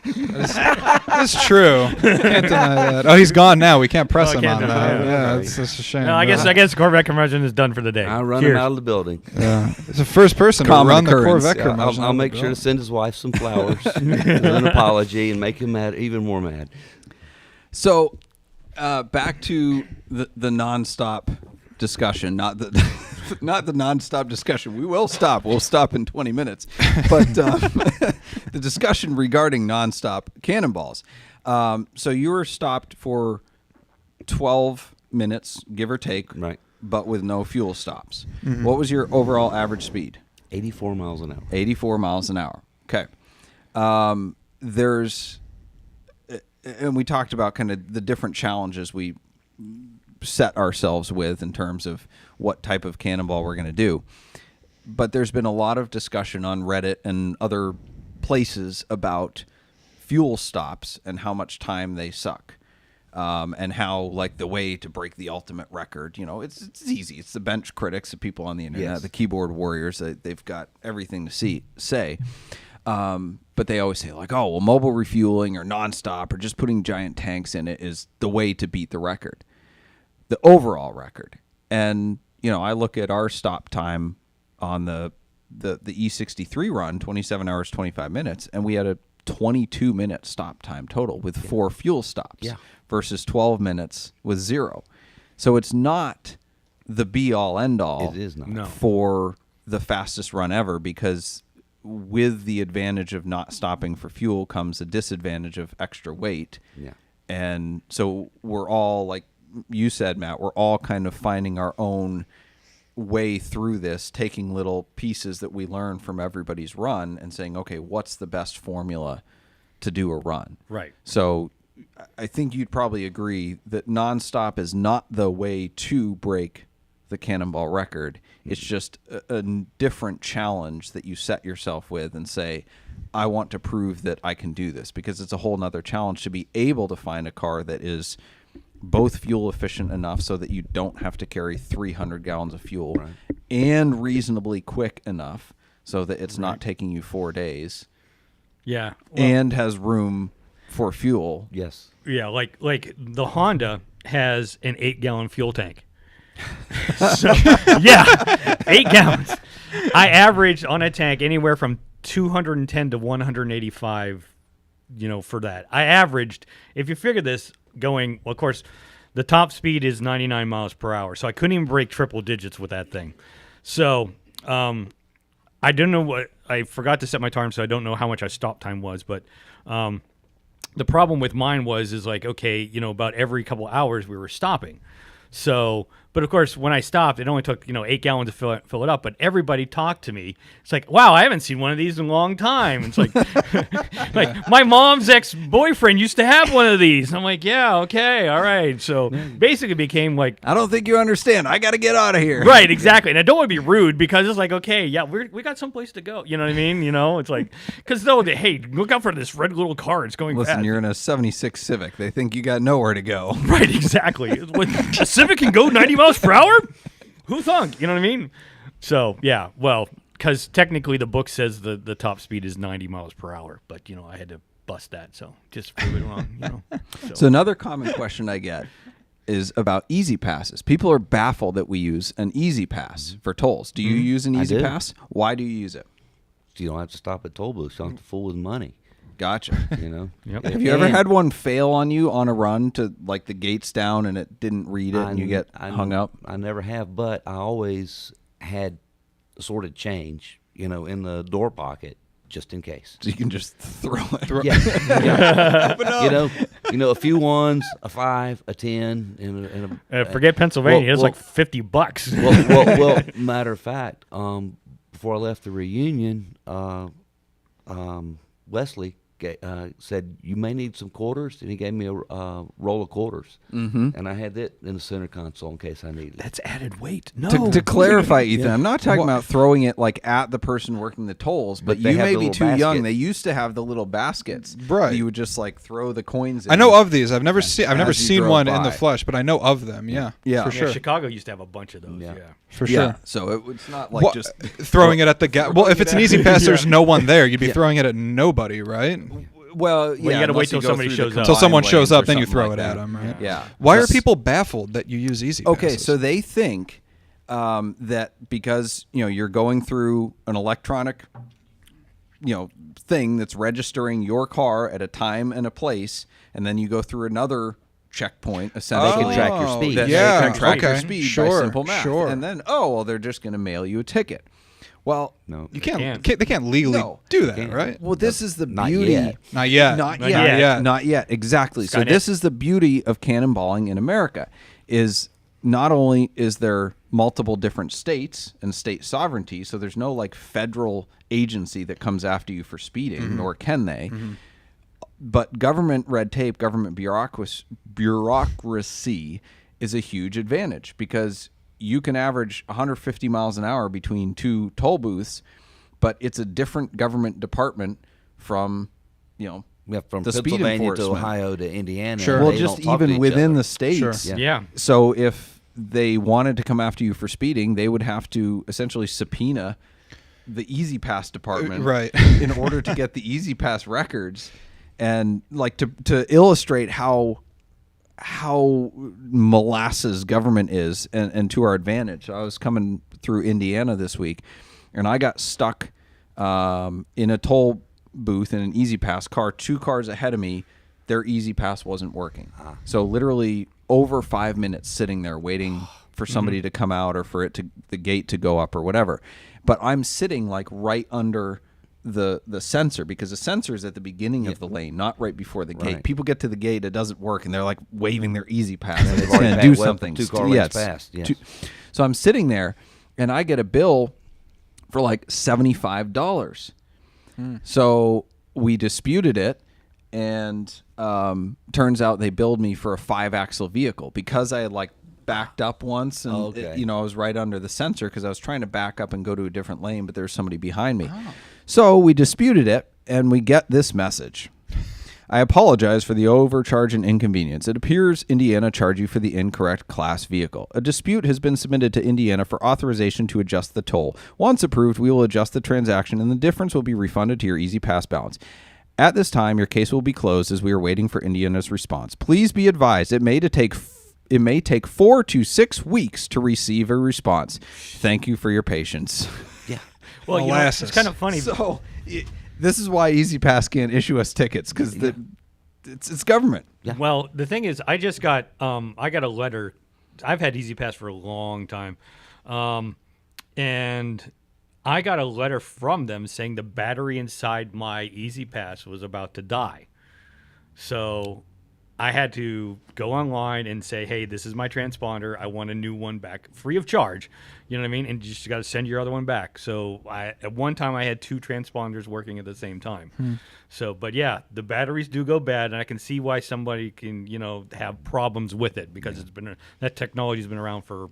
That's true. Can't deny that. Oh, he's gone now. We can't press Oh, him can't on deny that. it. Yeah, Right. it's a shame. No, I guess Corvette conversion is done for the day. I run Cheers. him out of the building. Yeah. It's the first person to Common run the occurrence. Corvette Yeah, curmudgeon I'll out make the sure to building. send his wife some flowers as an apology and make him mad, even more mad. So, back to the nonstop discussion, not the not the nonstop discussion. We will stop. We'll stop in 20 minutes. But the discussion regarding nonstop cannonballs. So you were stopped for 12 minutes, give or take, Right. but with no fuel stops. What was your overall average speed? 84 miles an hour. 84 miles an hour. Okay. There's, and we talked about kind of the different challenges we set ourselves with in terms of what type of cannonball we're going to do. But there's been a lot of discussion on Reddit and other places about fuel stops and how much time they suck. And how, like, the way to break the ultimate record, you know, it's easy. It's the bench critics, the people on the internet, Yes. the keyboard warriors. They've got everything to say. But they always say, like, oh, well, mobile refueling or nonstop or just putting giant tanks in it is the way to beat the record, the overall record. And, you know, I look at our stop time on the E63 run, 27 hours, 25 minutes, and we had a 22-minute stop time total with 4 fuel stops. Yeah. Versus 12 minutes with 0. So it's not the be-all, end-all It is not. No. for the fastest run ever, because with the advantage of not stopping for fuel comes a disadvantage of extra weight. Yeah. And so we're all, like you said, Matt, we're all kind of finding our own way through this, taking little pieces that we learn from everybody's run and saying, okay, what's the best formula to do a run? Right. So I think you'd probably agree that nonstop is not the way to break the Cannonball record. It's just a different challenge that you set yourself with and say, I want to prove that I can do this, because it's a whole nother challenge to be able to find a car that is both fuel efficient enough so that you don't have to carry 300 gallons of fuel and reasonably quick enough so that it's not taking you 4 days. Yeah. And has room for fuel. Yes. Yeah, like the Honda has an 8-gallon fuel tank. So, yeah, 8 gallons. I averaged on a tank anywhere from 210 to 185, for that. I averaged, if you figure this, going, well, of course, the top speed is 99 miles per hour, so I couldn't even break triple digits with that thing. So, I don't know I forgot to set my time, so I don't know how much our stop time was, but the problem with mine is like, okay, about every couple of hours we were stopping. So, but of course, when I stopped, it only took 8 gallons to fill it up. But everybody talked to me. It's like, wow, I haven't seen one of these in a long time. It's like, like my mom's ex-boyfriend used to have one of these. And I'm like, yeah, okay, all right. So basically, it became like, I don't think you understand. I got to get out of here. Right, exactly. And I don't want to be rude, because it's like, okay, yeah, we got someplace to go. You know what I mean? It's like, because hey, look out for this red little car. It's going Listen, fast. you're in a 76 Civic. They think you got nowhere to go. Right, exactly. A Civic can go 90 miles per hour? Who thunk? You know what I mean? So, yeah, well, because technically the book says the top speed is 90 miles per hour, but, I had to bust that, so just prove it wrong, So another common question I get is about Easy Passes. People are baffled that we use an Easy Pass for tolls. Do you use an Easy Pass? Why do you use it? You don't have to stop at toll booths. You don't have to fool with money. Gotcha. Yep. Have you ever had one fail on you on a run to like the gates down and it didn't read it and you get hung up? I never have, but I always had assorted change, in the door pocket just in case. So you can just throw it. Yeah. A few ones, a 5, a 10, and a forget Pennsylvania. It's like $50. well, matter of fact, before I left the reunion, Wesley said, you may need some quarters, and he gave me a roll of quarters. And I had that in the center console in case I needed it. That's added weight. No. To clarify, Ethan, I'm not talking about throwing it like at the person working the tolls, but they you have may the be little too young. basket. They used to have the little baskets. Right. that you would just like throw the coins in. I know of these. I've never seen As you seen drove one in the by. flesh, but I know of them. Yeah. Yeah. For Yeah, sure. Chicago used to have a bunch of those. Yeah. For Yeah. sure. So it's not like What- just throwing it at the guy. Well, if it's an at- Easy Pass, there's no one there. You'd be Yeah. throwing it at nobody, right? Well, you gotta wait unless till go somebody through shows the up. Until someone combined shows lanes up, or then you something throw like it at that. them, right? Yeah. Why are Yes. people baffled that you use Easy Passes? Okay, so they think that because you're going through an electronic thing that's registering your car at a time and a place, and then you go through another checkpoint essentially. They can track your speed. That Yeah, they can track your okay, speed by sure, simple math. sure. And then they're just going to mail you a ticket. Well, No. you can't. they can't legally No. do that, Can't. right? well, this is the Not beauty. yet. Not yet. Not Not yet. yet. Not yet. Exactly. So Skynet. this is the beauty of cannonballing in America is not only is there multiple different states and state sovereignty, so there's no like federal agency that comes after you for speeding, nor can they. But government red tape, government bureaucracy is a huge advantage because you can average 150 miles an hour between two toll booths, but it's a different government department from, From the speed Pennsylvania to enforcement. Ohio to Indiana. Sure. Well, they just don't talk to even each within other. the states. Sure. Yeah. So if they wanted to come after you for speeding, they would have to essentially subpoena the Easy Pass department Right. in order to get the Easy Pass records. And like to illustrate how molasses government is and to our advantage. I was coming through Indiana this week and I got stuck in a toll booth in an Easy Pass car, 2 cars ahead of me. Their Easy Pass wasn't working. So literally over 5 minutes sitting there waiting for somebody to come out or for the gate to go up or whatever. But I'm sitting like right under the sensor because the sensor is at the beginning of the lane, not right before the gate. Right. People get to the gate, it doesn't work, and they're like waving their Easy Pass. and it's already going to do backed well something. 2 car Yeah, lengths it's past, yes. So I'm sitting there, and I get a bill for like $75. So we disputed it, and turns out they billed me for a 5-axle vehicle because I had like backed up once, and Okay. I was right under the sensor because I was trying to back up and go to a different lane, but there was somebody behind me. So we disputed it, and we get this message. I apologize for the overcharge and inconvenience. It appears Indiana charged you for the incorrect class vehicle. A dispute has been submitted to Indiana for authorization to adjust the toll. Once approved, we will adjust the transaction, and the difference will be refunded to your Easy Pass balance. At this time, your case will be closed as we are waiting for Indiana's response. Please be advised, it may take 4 to 6 weeks to receive a response. Thank you for your patience. Yeah. Well, Molasses. it's kind of funny. So this is why Easy Pass can't issue us tickets, because it's government. Yeah. Well, the thing is, I just got I got a letter. I've had Easy Pass for a long time, and I got a letter from them saying the battery inside my Easy Pass was about to die. So I had to go online and say, hey, this is my transponder. I want a new one back free of charge. You know what I mean? And you just got to send your other one back. So at one time I had 2 transponders working at the same time. So, but yeah, the batteries do go bad, and I can see why somebody can, have problems with it, because that technology's been around for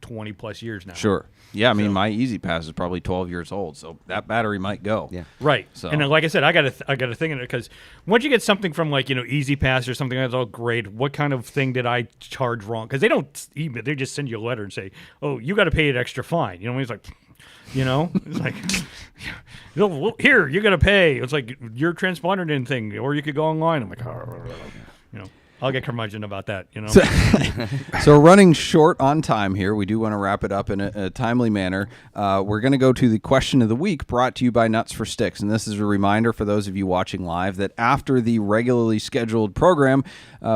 20 plus years now. Sure. Yeah, I mean, my Easy Pass is probably 12 years old, so that battery might go. Yeah. Right. So- And like I said, I got to think of it, because once you get something from Easy Pass or something that's all great, what kind of thing did I charge wrong? Because they don't email, they just send you a letter and say, oh, you got to pay an extra fine. It's like, it's like, here, you got to pay. It's like your transponder didn't thing, or you could go online. I'm like, I'll get curmudgeon about that, So running short on time here. We do want to wrap it up in a timely manner. We're going to go to the question of the week, brought to you by Nuts for Sticks. And this is a reminder for those of you watching live that after the regularly scheduled program,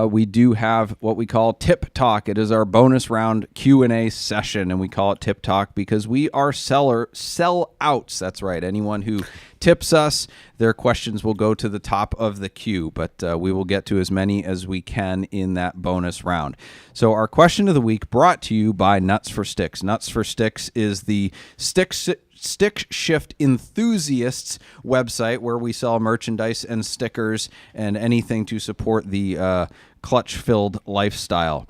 we do have what we call Tip Talk. It is our bonus round Q&A session, and we call it Tip Talk because we are sellouts. That's right. Anyone who tips us, their questions will go to the top of the queue, but we will get to as many as we can in that bonus round. So our question of the week, brought to you by Nuts for Sticks. Nuts for Sticks is the stick shift enthusiasts website where we sell merchandise and stickers and anything to support the clutch-filled lifestyle.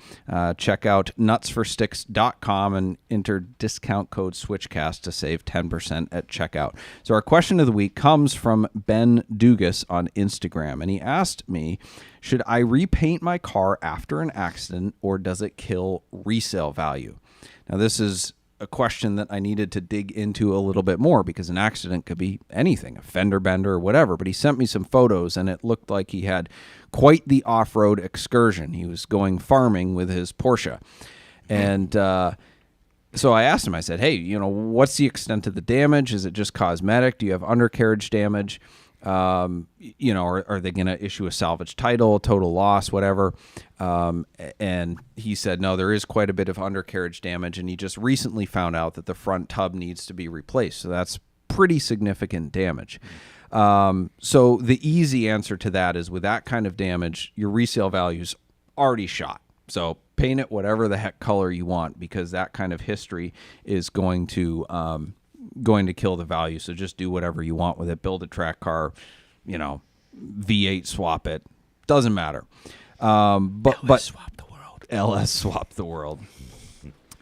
Check out nutsforsticks.com and enter discount code SwitchCast to save 10% at checkout. So our question of the week comes from Ben Dugas on Instagram, and he asked me, should I repaint my car after an accident, or does it kill resale value? Now, this is a question that I needed to dig into a little bit more, because an accident could be anything, a fender bender or whatever. But he sent me some photos, and it looked like he had quite the off-road excursion. He was going farming with his Porsche. And so I asked him, I said, hey, what's the extent of the damage? Is it just cosmetic? Do you have undercarriage damage? Are they going to issue a salvage title, total loss, whatever? And he said, no, there is quite a bit of undercarriage damage, and he just recently found out that the front tub needs to be replaced. So that's pretty significant damage. So the easy answer to that is, with that kind of damage, your resale value's already shot. So paint it whatever the heck color you want, because that kind of history is going to kill the value. So just do whatever you want with it. Build a track car, V8 swap it. Doesn't matter. But swap the world. LS swap the world.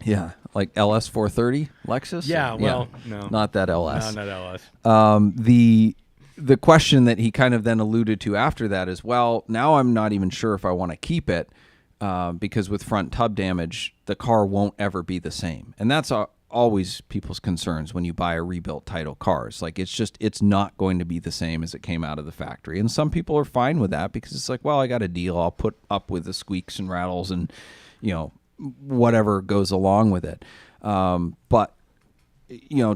Yeah, like LS 430 Lexus. Yeah, well, no, not that LS. No, not LS. The question that he kind of then alluded to after that is, well, now I'm not even sure if I want to keep it, because with front tub damage, the car won't ever be the same, and that's always people's concerns when you buy a rebuilt title cars. Like, it's not going to be the same as it came out of the factory. And some people are fine with that, because it's like, well, I got a deal. I'll put up with the squeaks and rattles and, whatever goes along with it. But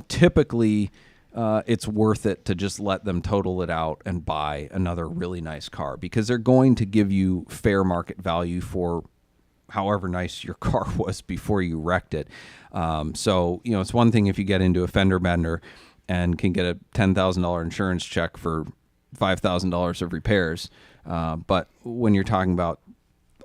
typically it's worth it to just let them total it out and buy another really nice car, because they're going to give you fair market value for however nice your car was before you wrecked it. So, it's one thing if you get into a fender bender and can get a $10,000 insurance check for $5,000 of repairs. But when you're talking about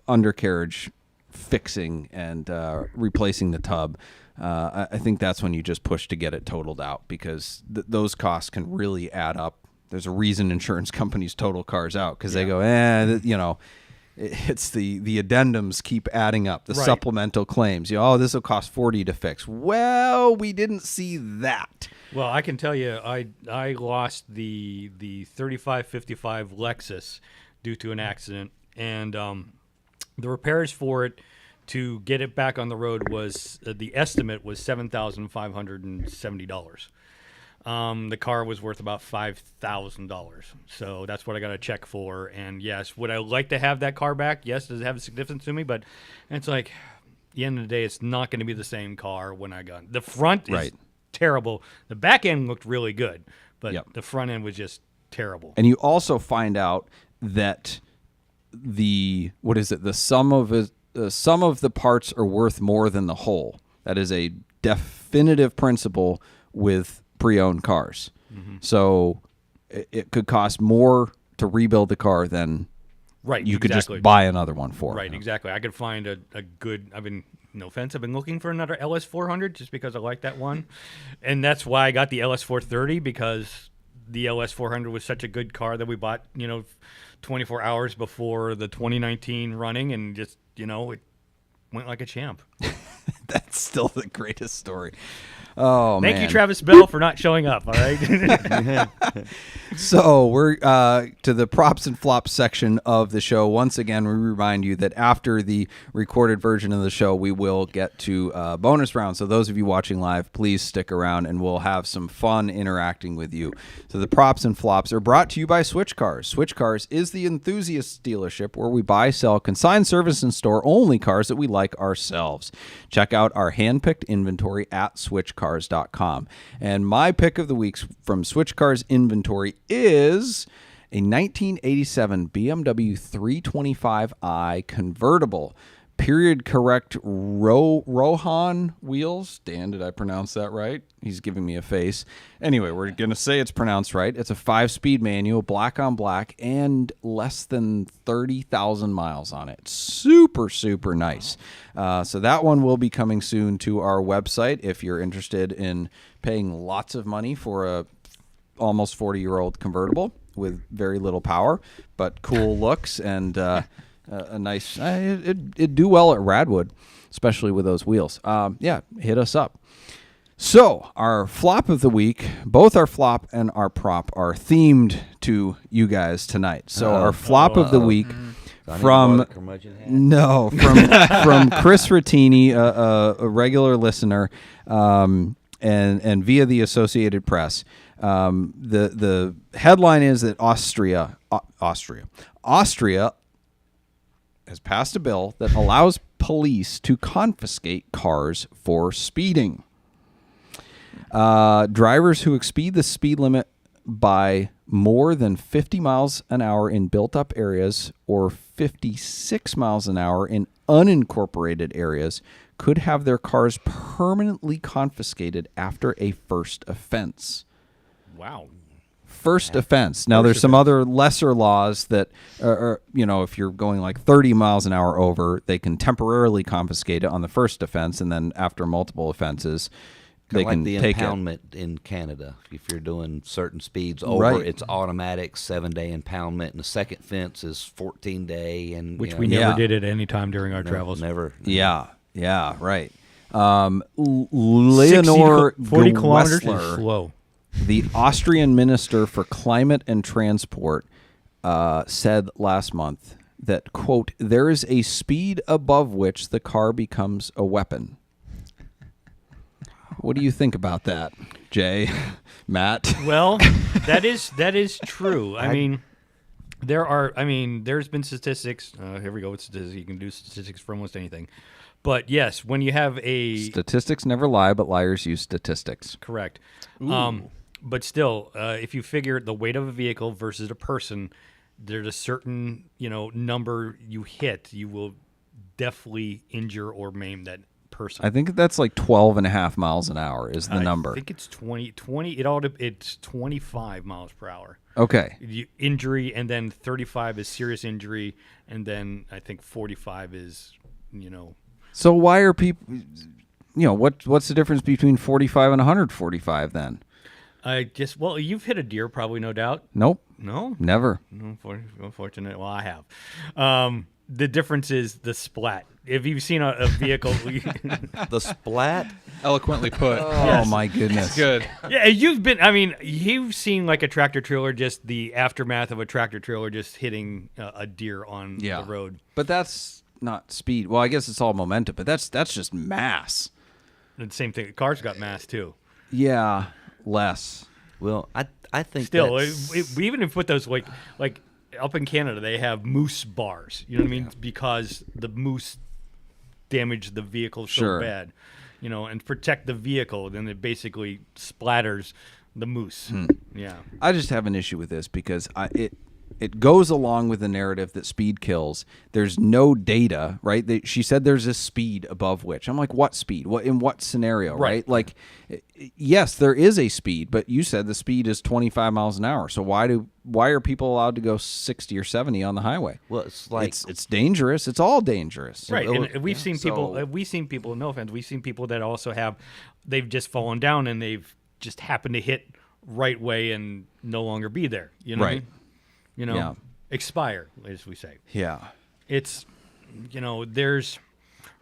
undercarriage fixing and replacing the tub, I think that's when you just push to get it totaled out, because those costs can really add up there's a reason insurance companies total cars out because they go, it's the addendums keep adding up, the supplemental claims. This will cost $40 to fix. Well, we didn't see that. Well, I can tell you, I lost the 3555 Lexus due to an accident, and the repairs for it to get it back on the road was the estimate was $7,570. The car was worth about $5,000, so that's what I got a check for. And yes, would I like to have that car back? Yes, does it have a significance to me? But it's like, at the end of the day, it's not going to be the same car when I got it. The front is terrible. The back end looked really good, but the front end was just terrible. And you also find out that the sum of the parts are worth more than the whole. That is a definitive principle with pre-owned cars. Mm-hmm. So it could cost more to rebuild the car than you could just buy another one for. Right, exactly. I could find a good, no offense, I've been looking for another LS400 just because I like that one. And that's why I got the LS430, because the LS400 was such a good car that we bought, 24 hours before the 2019 running, and just, it went like a champ. That's still the greatest story. Oh, Thank you, Travis Bell, for not showing up, all right? So we're to the props and flops section of the show. Once again, we remind you that after the recorded version of the show, we will get to bonus round. So those of you watching live, please stick around, and we'll have some fun interacting with you. So the props and flops are brought to you by SwitchCars. SwitchCars is the enthusiast dealership where we buy, sell, consign, service, and store only cars that we like ourselves. Check out our hand-picked inventory at SwitchCars.com. And my pick of the week from SwitchCars inventory is a 1987 BMW 325i convertible. Period correct Rohan wheels. Dan, did I pronounce that right? He's giving me a face. Anyway, we're going to say it's pronounced right. It's a 5-speed manual, black on black, and less than 30,000 miles on it. Super, super nice. So that one will be coming soon to our website if you're interested in paying lots of money for a almost 40-year-old convertible with very little power, but cool looks and a nice. It'd do well at Radwood, especially with those wheels. Hit us up. So our flop of the week, both our flop and our prop are themed to you guys tonight. So our flop of the week from Chris Rattini, a regular listener, and via the Associated Press. The headline is that Austria has passed a bill that allows police to confiscate cars for speeding. Drivers who exceed the speed limit by more than 50 miles an hour in built-up areas or 56 miles an hour in unincorporated areas could have their cars permanently confiscated after a first offense. Wow. First offense. Now, there's some other lesser laws that, if you're going like 30 miles an hour over, they can temporarily confiscate it on the first offense, and then after multiple offenses, they can take it. Like the impoundment in Canada. If you're doing certain speeds over, it's automatic 7-day impoundment, and the second offense is 14-day. And which we never did at any time during our travels. Never. Yeah, right. Leonor 40 kilometers Gewessler, is slow. The Austrian Minister for Climate and Transport said last month that, quote, there is a speed above which the car becomes a weapon. What do you think about that, Jay? Matt? Well, that is true. There's been statistics. Here we go with statistics. You can do statistics for almost anything. But yes, when you have statistics never lie, but liars use statistics. Correct. But still, if you figure the weight of a vehicle versus a person, there's a certain number you hit, you will definitely injure or maim that person. I think that's like 12.5 miles an hour is the number. I think it's 20. It's 25 miles per hour. Okay. Injury, and then 35 is serious injury, and then I think 45 is, So why are people? What's the difference between 45 and 145 then? You've hit a deer, probably, no doubt. Nope, No, never. unfortunate. Well, I have. The difference is the splat. If you've seen a vehicle, The splat. Eloquently put. Oh my goodness. Good. yeah, you've seen like a tractor trailer, just the aftermath of a tractor trailer just hitting a deer on the road. But that's not speed. Well, I guess it's all momentum, but that's just mass. And same thing. Cars got mass too. Yeah, less. Well, I think Still, that's, we even put those like up in Canada, they have moose bars. You know what I mean? Because the moose damage the vehicle so bad, and protect the vehicle. Then it basically splatters the moose. Yeah. I just have an issue with this because it goes along with the narrative that speed kills. There's no data, right? She said there's a speed above which. I'm like, what speed? What in what scenario, right? Like, yes, there is a speed, but you said the speed is 25 miles an hour. So why are people allowed to go 60 or 70 on the highway? well, it's like It's dangerous. It's all dangerous. Right, and we've seen people. We've seen people. No offense, we've seen people that also they've just fallen down and they've just happened to hit right way and no longer be there. You know, what I Right. mean? Yeah. Expire, as we say. Yeah. It's, there's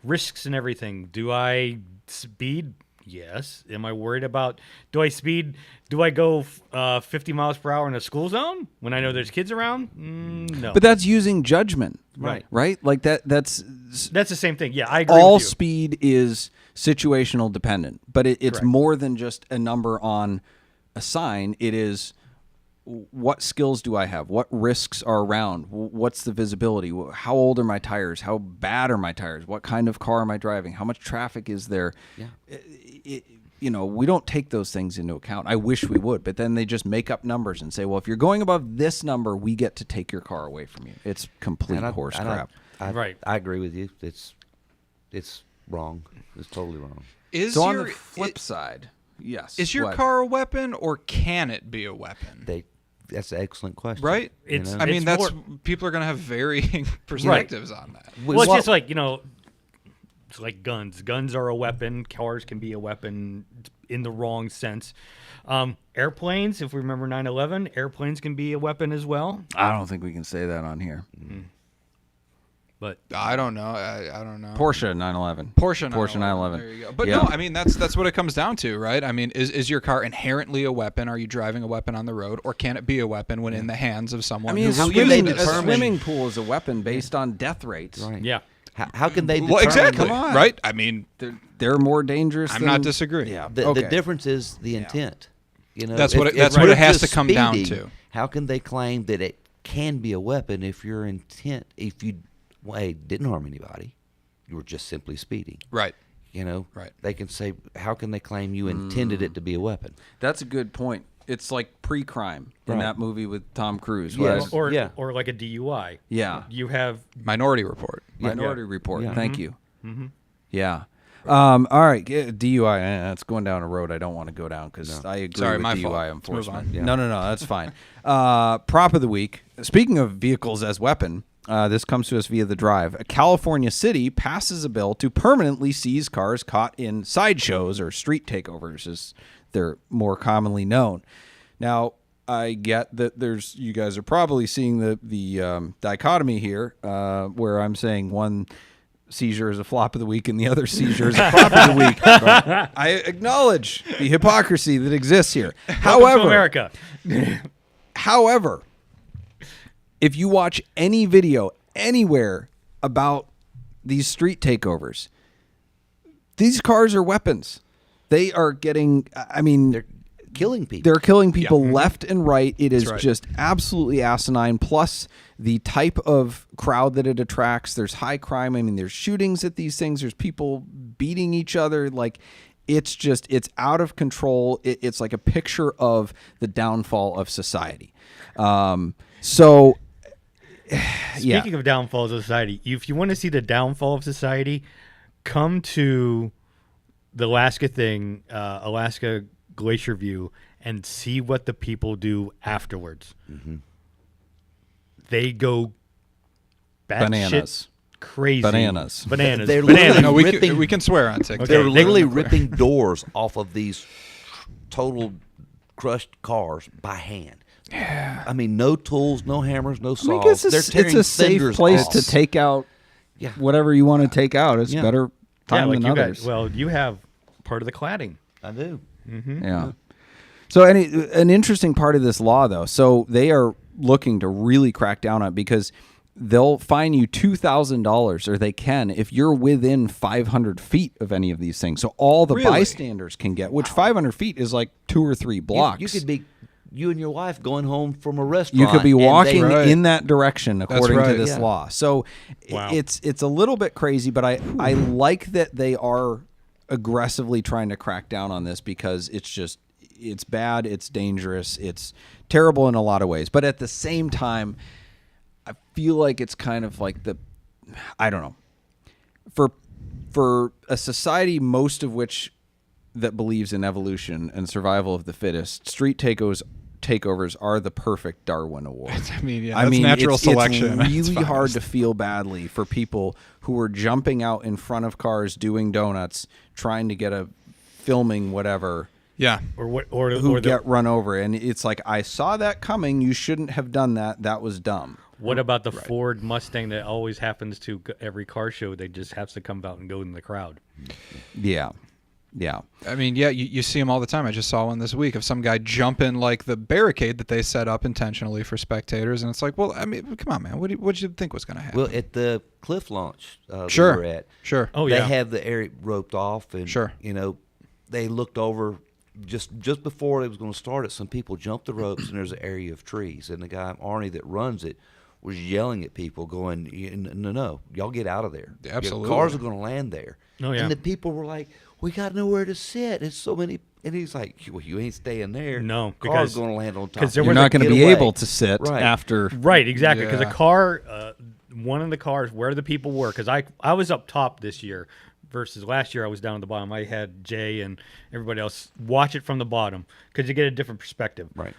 risks and everything. Do I speed? Yes. Am I worried about? Do I speed? Do I go 50 miles per hour in a school zone when I know there's kids around? No. But that's using judgment. Right. Right? Like that's That's the same thing. Yeah, I agree all with you. speed is situational dependent, but it's Correct. more than just a number on a sign. It is what skills do I have? What risks are around? What's the visibility? How old are my tires? How bad are my tires? What kind of car am I driving? How much traffic is there? Yeah. We don't take those things into account. I wish we would, but then they just make up numbers and say, well, if you're going above this number, we get to take your car away from you. It's complete and I- horse and crap. I agree with you. It's wrong. It's totally wrong. Is So on your the flip side, yes. is your what? car a weapon or can it be a weapon? That's an excellent question. Right? It's- I mean, It's that's more- people are going to have varying perspectives on that. Well, it's just like, it's like guns. Guns are a weapon. Cars can be a weapon in the wrong sense. Airplanes, if we remember 9/11, airplanes can be a weapon as well. I don't think we can say that on here. But I don't know. I don't know. Porsche 911. Porsche 911. There you go. But Yeah. no, I mean that's what it comes down to, right? I mean, is your car inherently a weapon? Are you driving a weapon on the road, or can it be a weapon when in the hands of someone? I mean, who how can they a determine- swimming pool is a weapon based on death rates. Right. yeah, How can they determine? well, exactly, Come on. right? I mean, They're more dangerous. I'm than, not disagreeing. Yeah. The okay. difference is the intent. That's what if it you're has just to come down speeding, to. How can they claim that it can be a weapon if your intent, if you didn't harm anybody, you were just simply speeding? right. Right. They can say, how can they claim you intended it to be a weapon? That's a good point. It's like pre-crime in Right. that movie with Tom Cruise. Yes. whereas- or like a DUI. Yeah. You have Minority Report. Minority Report. Yeah. Thank you. Yeah. All right. DUI. That's going down a road I don't want to go down because I agree Sorry, with my DUI fault. Let's move enforcement. on. Yeah. No. That's fine. Prop of the week. Speaking of vehicles as weapon, this comes to us via The Drive. A California city passes a bill to permanently seize cars caught in sideshows or street takeovers, as they're more commonly known. Now, I get that you guys are probably seeing the dichotomy here, where I'm saying one seizure is a flop of the week and the other seizure is a prop of the week. I acknowledge the hypocrisy that exists here. Welcome to America. However, if you watch any video anywhere about these street takeovers, these cars are weapons. They are getting, They're killing people. they're killing people left and right. It is right. just absolutely asinine. Plus, the type of crowd that it attracts. There's high crime. I mean, there's shootings at these things. There's people beating each other. Like, it's out of control. It's like a picture of the downfall of society. Speaking of downfalls of society, if you want to see the downfall of society, come to the Alaska thing, Alaska Glacier View, and see what the people do afterwards. They go Bananas. crazy. Bananas. Bananas. They're Bananas. No, Ripping- we can swear on TikTok. Okay. They're they- literally ripping doors off of these total crushed cars by hand. Yeah. I mean, no tools, no hammers, no saws. I guess They're it's tearing a safe fingers place off. to take out Yeah. whatever you want to take out. It's Yeah. better time like than you others. guys. Well, you have part of the cladding. I do. Yeah. So an interesting part of this law, though, so they are looking to really crack down on it because they'll fine you $2,000, or they can, if you're within 500 feet of any of these things. So all the bystanders can get, which 500 feet is like 2 or 3 blocks. You could be, you and your wife going home from a restaurant. You could be and walking Right. in that direction according right. to this Yeah. law. So Wow. it's a little bit crazy, but I like that they are aggressively trying to crack down on this because it's bad, it's dangerous, it's terrible in a lot of ways. But at the same time, I feel like it's kind of like I don't know. For a society most of which that believes in evolution and survival of the fittest, street takeovers are the perfect Darwin Award. I mean, yeah, that's natural it's selection. It's really hard to feel badly for people who are jumping out in front of cars, doing donuts, trying to get a filming whatever, Yeah. who get run over. And it's like, I saw that coming. You shouldn't have done that. That was dumb. What about the Ford Mustang that always happens to every car show? They just have to come out and go in the crowd. Yeah. Yeah. I mean, yeah, you see them all the time. I just saw one this week of some guy jumping like the barricade that they set up intentionally for spectators, and it's like, well, I mean, come on, man, what did you think was going to happen? Well, at the cliff launch Sure. we were at, Sure. Oh, they yeah. have the area roped off, and Sure. they looked over just before it was going to start it. Some people jumped the ropes, and there's an area of trees, and the guy Arnie that runs it was yelling at people, going, "No, y'all get out of there. Absolutely. Cars are going to land there." Oh, yeah. And the people were like, "We got nowhere to sit. It's so many." And he's like, "Well, you ain't staying there. No, cars because- going to land on top. because there You're was not a going to be getaway." able to sit Right. after. Right, exactly. Because Yeah. a car, one of the cars where the people were, because I was up top this year versus last year I was down at the bottom. I had Jay and everybody else watch it from the bottom because you get a different perspective. Right.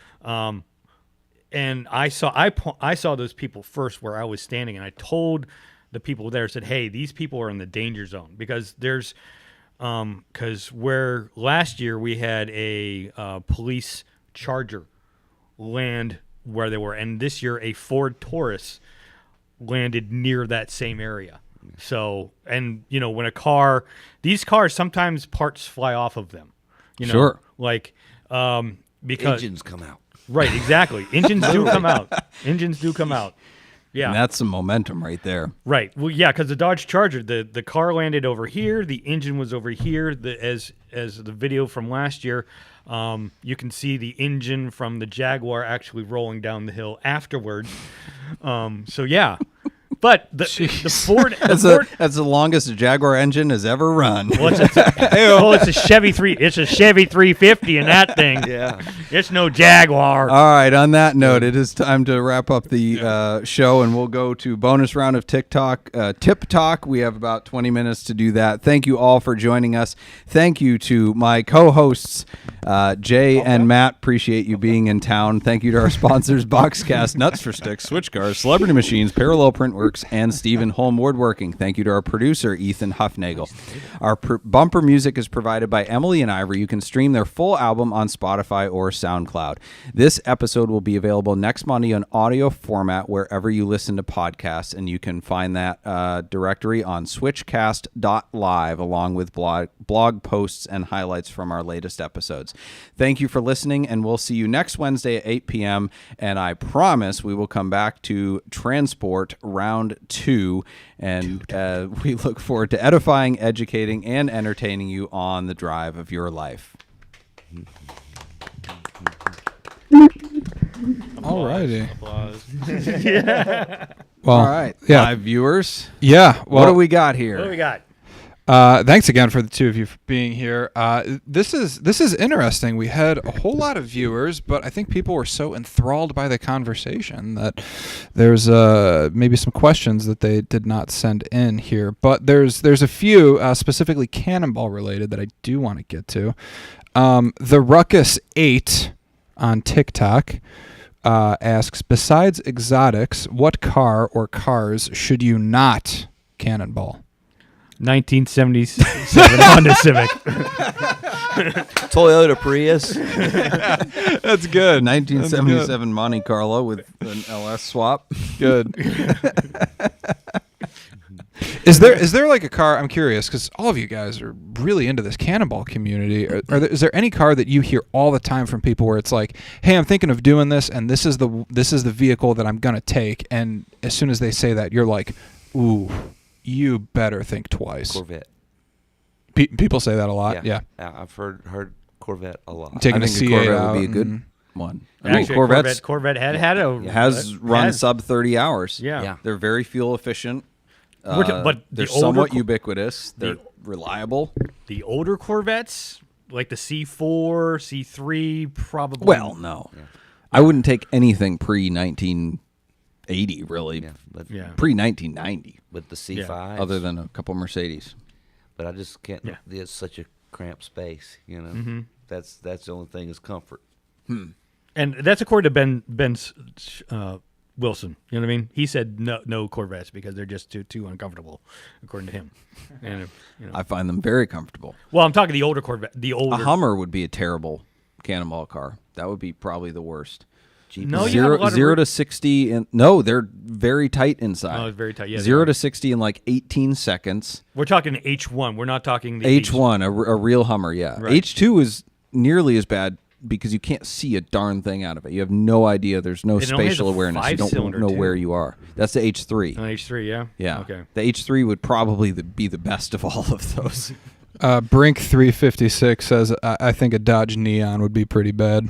And I saw those people first where I was standing, and I told the people there, said, "Hey, these people are in the danger zone because there's." Because where last year we had a police Charger land where they were, and this year a Ford Taurus landed near that same area. So, and when these cars, sometimes parts fly off of them. Sure. Like because Engines come out. right, exactly. Engines do come out. Engines do come out. Yeah. And that's some momentum right there. Right. Well, yeah, because the Dodge Charger, the car landed over here, the engine was over here. As the video from last year, you can see the engine from the Jaguar actually rolling down the hill afterwards. So yeah, but the Ford, That's the longest a Jaguar engine has ever run. well, it's a Chevy 350 in that thing. Yeah. It's no Jaguar. All right. On that note, it is time to wrap up the show, and we'll go to bonus round of Tip Talk. We have about 20 minutes to do that. Thank you all for joining us. Thank you to my co-hosts, Jay and Matt. Appreciate you being in town. Thank you to our sponsors, Boxcast, Nuts for Sticks, Switch Cars, Celebrity Machines, Parallel Printworks, and Stephen Holm Woodworking. Thank you to our producer, Ethan Huffnagel. Our bumper music is provided by Emily and Ivory. You can stream their full album on Spotify or SoundCloud. This episode will be available next Monday on audio format wherever you listen to podcasts, and you can find that directory on switchcast.live along with blog posts and highlights from our latest episodes. Thank you for listening, and we'll see you next Wednesday at 8 p.m., and I promise we will come back to Transport Round 2, and we look forward to edifying, educating, and entertaining you on the drive of your life. All righty. Applause. Well, All right. Yeah. Live viewers, Yeah. Well, what do we got here? What do we got? Thanks again for the two of you for being here. This is interesting. We had a whole lot of viewers, but I think people were so enthralled by the conversation that there's maybe some questions that they did not send in here. But there's a few specifically Cannonball related that I do want to get to. The Ruckus 8 on TikTok asks, besides exotics, what car or cars should you not cannonball? 1977 Honda Civic. Toyota Prius. That's good. 1977 Monte Carlo with an LS swap. Good. Is there like a car? I'm curious because all of you guys are really into this Cannonball community. Is there any car that you hear all the time from people where it's like, "Hey, I'm thinking of doing this, and this is the vehicle that I'm gonna take," and as soon as they say that, you're like, "Ooh, you better think twice." Corvette. People say that a lot. Yeah. I've heard Corvette a lot. Taking I think a a C8 Corvette out would be a good and- one. I mean, Actually, Corvette's Corvette had a has run has- sub 30 hours. Yeah. They're very fuel efficient. But they're the older somewhat Cor- ubiquitous. They're reliable. The older Corvettes, like the C4, C3, probably. Well, no. I wouldn't take anything pre 1980, really. Yeah, but Yeah. Pre 1990, with the C5, other than a couple Mercedes. but I just can't. Yeah. It's such a cramped space, you know. Mm-hmm. That's the only thing is comfort. And that's according to Ben Wilson. You know what I mean? He said no Corvettes because they're just too uncomfortable, according to him. And I find them very comfortable. well, I'm talking the older Corvette. The A older. Hummer would be a terrible Cannonball car. That would be probably the worst. Jeep. No, you have a lot of Zero room. to 60, and no, they're very tight inside. Oh, it's very tight. Yeah, they 0 are. to 60 in like 18 seconds. We're talking H1. We're not talking the H1, a real Hummer, yeah. Right. H2 is nearly as bad because you can't see a darn thing out of it. You have no idea. There's no It only has spatial a awareness. You don't 5-cylinder, know too. where you are. That's the H3. H3, yeah. Yeah. Okay. The H3 would probably be the best of all of those. Brink 356 says, I think a Dodge Neon would be pretty bad.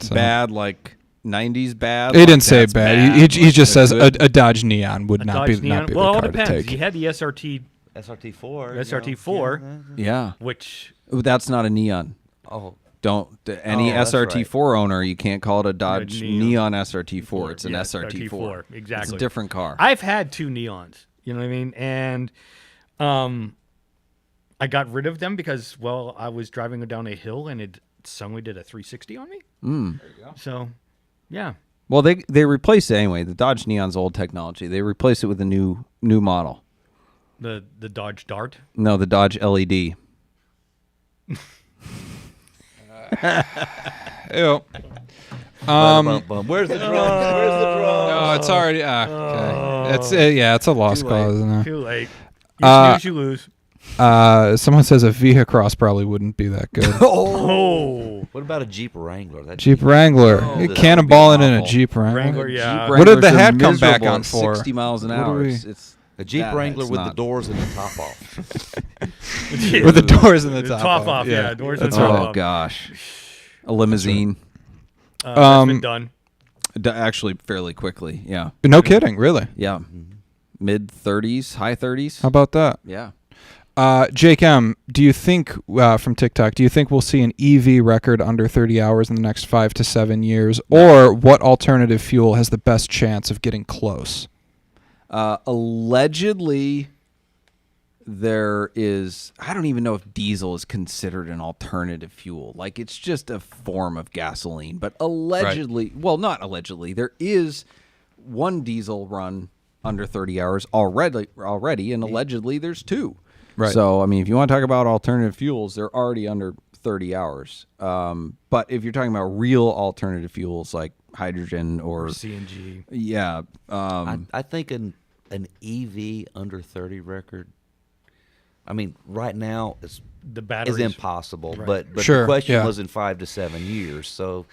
So. Bad, like 90s bad? He Like, didn't say that's bad. He Like, just says good? a Dodge Neon would A not Dodge be Neon. the Well, it all car to depends. take. He had the SRT, SRT4. SRT4. Yeah. which Ooh, that's not a Neon. Oh, Don't any Oh, that's SRT4 owner, you can't call it a Dodge Neon. Neon SRT4. It's an yeah, SRT4. Exactly. It's a different car. I've had two Neons. You know what I mean? And I got rid of them because, well, I was driving down a hill and it suddenly did a 360 on me. There you go. So, yeah. Well, they replaced it anyway. The Dodge Neon's old technology. They replaced it with a new model. The Dodge Dart. No, the Dodge LED. Ew. bum, bum. Where's the drum? Where's the drum? No, it's already okay. It's it's a lost Too cause. late. Isn't it? Too late. You snooze, you lose. Someone says a Vehicross probably wouldn't be that good. Oh. What about a Jeep Wrangler? That Jeep Wrangler, Oh, that cannonballing would be in a awful. Jeep Wrangler. Wrangler, yeah. What did the Wranglers are head come back miserable on at for? 60 miles an What do hour. we- It's A Jeep that, Wrangler it's with the not. doors and the top off. With the doors in the The top. top off, yeah, doors That's and top right. off. Oh gosh, a limousine. That's been done. Actually, fairly quickly. Yeah, No kidding, really. yeah. Mid 30s, high 30s. How about that? Yeah. Jake M., do you think, from TikTok, do you think we'll see an EV record under 30 hours in the next 5 to 7 years? Or what alternative fuel has the best chance of getting close? Allegedly, there is, I don't even know if diesel is considered an alternative fuel. Like, it's just a form of gasoline. But allegedly, well, not allegedly, there is one diesel run under 30 hours already, and allegedly there's two. Right. So, I mean, if you want to talk about alternative fuels, they're already under 30 hours. But if you're talking about real alternative fuels like hydrogen or CNG. yeah, I think an EV under 30 record. I mean, right now it's The batteries. impossible. Right. But Sure, the question yeah. was in 5 to 7 years. So,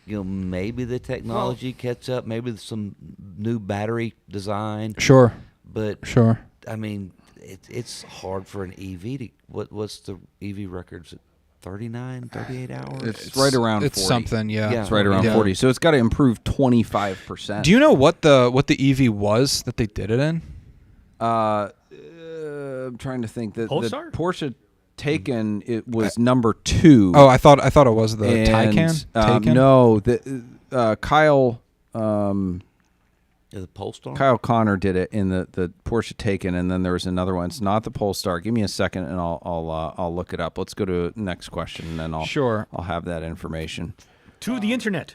maybe the technology catch up. Maybe some new battery design. Sure, But sure. I mean, it's hard for an EV to. What's the EV records? 39, 38 hours. it's right around It's 40. something, yeah. Yeah. It's right around Yeah. 40. So it's got to improve 25%. Do you know what the EV was that they did it in? I'm trying to think. The Polestar? Porsche Taycan, it was number 2. Oh, I thought it was the and, Taycan. Taycan? No, the Kyle The Polestar. Kyle Connor did it in the Porsche Taycan, and then there was another one. It's not the Polestar. Give me a second, and I'll look it up. Let's go to the next question, and then Sure. I'll have that information. To the internet.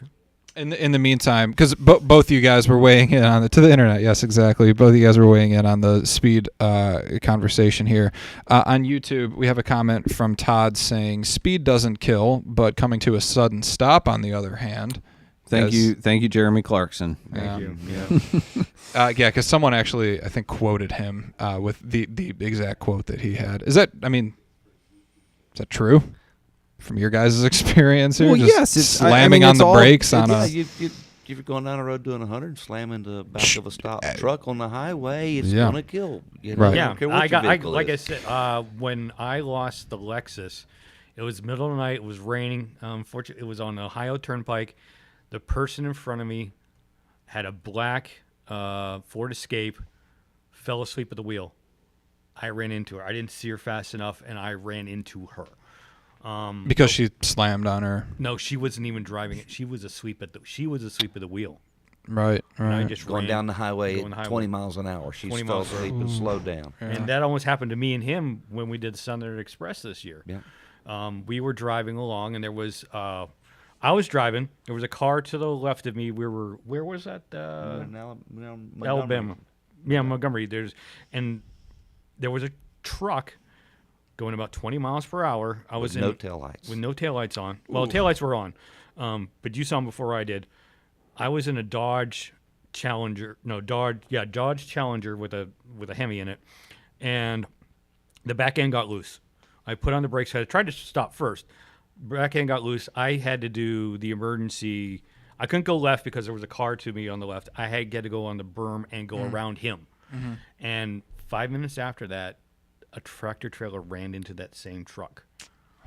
In the meantime, because both you guys were weighing in on to the internet, yes, exactly. Both of you guys were weighing in on the speed conversation here. On YouTube, we have a comment from Todd saying, "Speed doesn't kill, but coming to a sudden stop, on the other hand." Thank you, Jeremy Clarkson. Thank you. Yeah. Yeah, because someone actually, I think, quoted him with the exact quote that he had. Is that true? From your guys' experience here? Well, just yes, slamming on the brakes on a... You're going down the road doing 100, slamming the back of a stopped truck on the highway, it's going to kill. You know? Right. Yeah, I don't care what your vehicle like is. I said, when I lost the Lexus, it was middle of the night. It was raining. Fortunately, it was on the Ohio Turnpike. The person in front of me had a black Ford Escape, fell asleep at the wheel. I ran into her. I didn't see her fast enough, and I ran into her. Because she slammed on her. No, she wasn't even driving it. She was asleep at the wheel. Right. And I just Going ran down the highway going at the 20 miles an hour. She 20 fell miles an asleep and slowed down. And that almost happened to me and him when we did the Southern Express this year. Yeah. We were driving along, and there was I was driving. There was a car to the left of me. Where was that? Alabama. Yeah, Montgomery. And there was a truck going about 20 miles per hour. I was with no taillights. With no taillights on. Well, taillights were on, but you saw them before I did. I was in a Dodge Challenger. No, Dodge Challenger with a Hemi in it, and the back end got loose. I put on the brakes. I tried to stop first. Back end got loose. I had to do the emergency. I couldn't go left because there was a car to me on the left. I had to go on the berm and go around him. Mm-hmm. And 5 minutes after that, a tractor trailer ran into that same truck.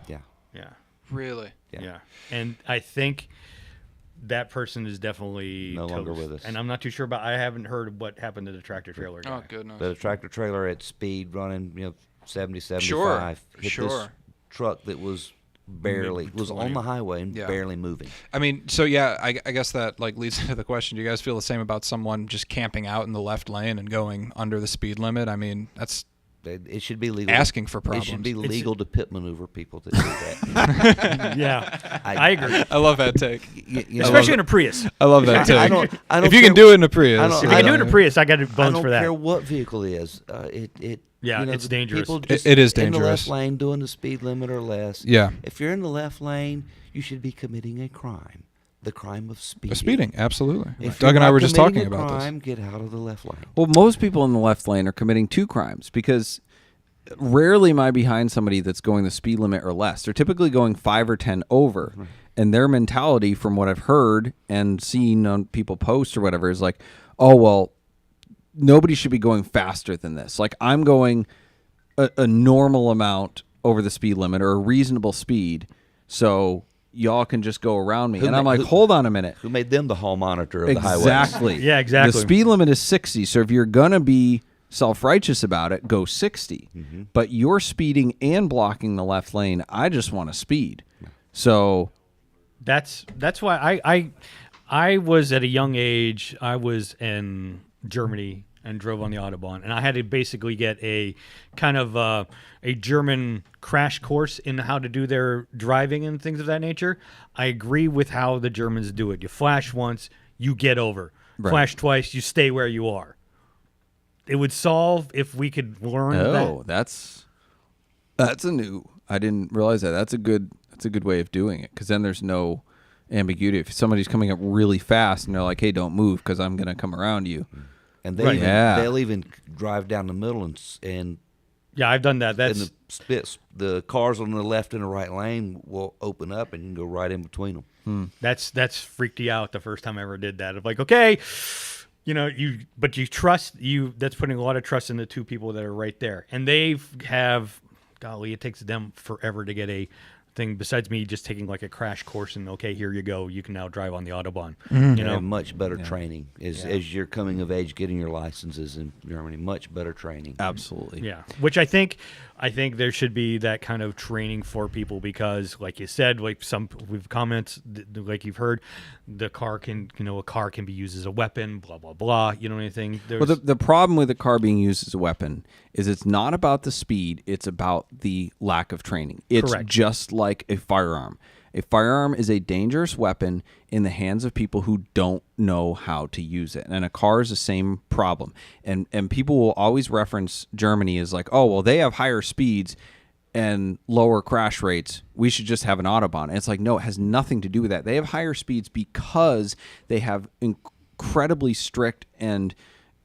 Yeah. Yeah. Really? Yeah. And I think that person is definitely no longer toast. with us. And I'm not too sure about. I haven't heard what happened to the tractor trailer guy. Oh, goodness. The tractor trailer at speed running, 70, 75. Sure. Hit this truck that was was on the highway and barely moving. I mean, so yeah, I guess that leads into the question. Do you guys feel the same about someone just camping out in the left lane and going under the speed limit? I mean, it should be legal. Asking for problems. It should be legal to pit maneuver people that do that. Yeah, I agree. I love that take. Especially in a Prius. I love that take. I don't if you can do it in a Prius. If you can do it in a Prius, I got bones for that. I don't care what vehicle it is. It's dangerous. People just it is in dangerous. the left lane doing the speed limit or less. Yeah. If you're in the left lane, you should be committing a crime. The crime of speeding. Speeding, absolutely. If Doug and I you're were not just talking committing a about crime, this. Get out of the left lane. Well, most people in the left lane are committing two crimes because rarely am I behind somebody that's going the speed limit or less. They're typically going 5 or 10 over. Right. And their mentality, from what I've heard and seen on people post or whatever, is like, oh, well, nobody should be going faster than this. Like, I'm going a normal amount over the speed limit or a reasonable speed, so y'all can just go around me. And I'm like, hold on a minute. Who made them the hall monitor of the highway? Exactly. Yeah, exactly. The speed limit is 60, so if you're going to be self-righteous about it, go 60. Mm-hmm. But you're speeding and blocking the left lane. I just want to speed. So that's why I was at a young age. I was in Germany and drove on the Autobahn, and I had to basically get a kind of a German crash course in how to do their driving and things of that nature. I agree with how the Germans do it. You flash once, you get over. Right. Flash twice, you stay where you are. It would solve if we could learn that. Oh, that's a new. I didn't realize that. That's a good way of doing it, because then there's no ambiguity. If somebody's coming up really fast and they're like, "Hey, don't move because I'm going to come around you." And they'll even drive down the middle and yeah, I've done that. That's the cars on the left and the right lane will open up and you can go right in between them. That's freaked you out the first time I ever did that. Of like, okay, but you trust you. That's putting a lot of trust in the two people that are right there, and golly, it takes them forever to get a thing besides me just taking like a crash course and okay, here you go, you can now drive on the Autobahn. Mm-hmm. You know, much better training as you're coming of age, getting your licenses in Germany. Much better training. Absolutely. Yeah, which I think there should be that kind of training for people because, like you said, like we've comments like you've heard, a car can be used as a weapon. Blah blah blah. You know anything? Well, the problem with a car being used as a weapon is it's not about the speed; it's about the lack of training. It's Correct. Just like a firearm. A firearm is a dangerous weapon in the hands of people who don't know how to use it. And a car is the same problem. And people will always reference Germany as like, oh, well, they have higher speeds and lower crash rates. We should just have an Autobahn. And it's like, no, it has nothing to do with that. They have higher speeds because they have incredibly strict and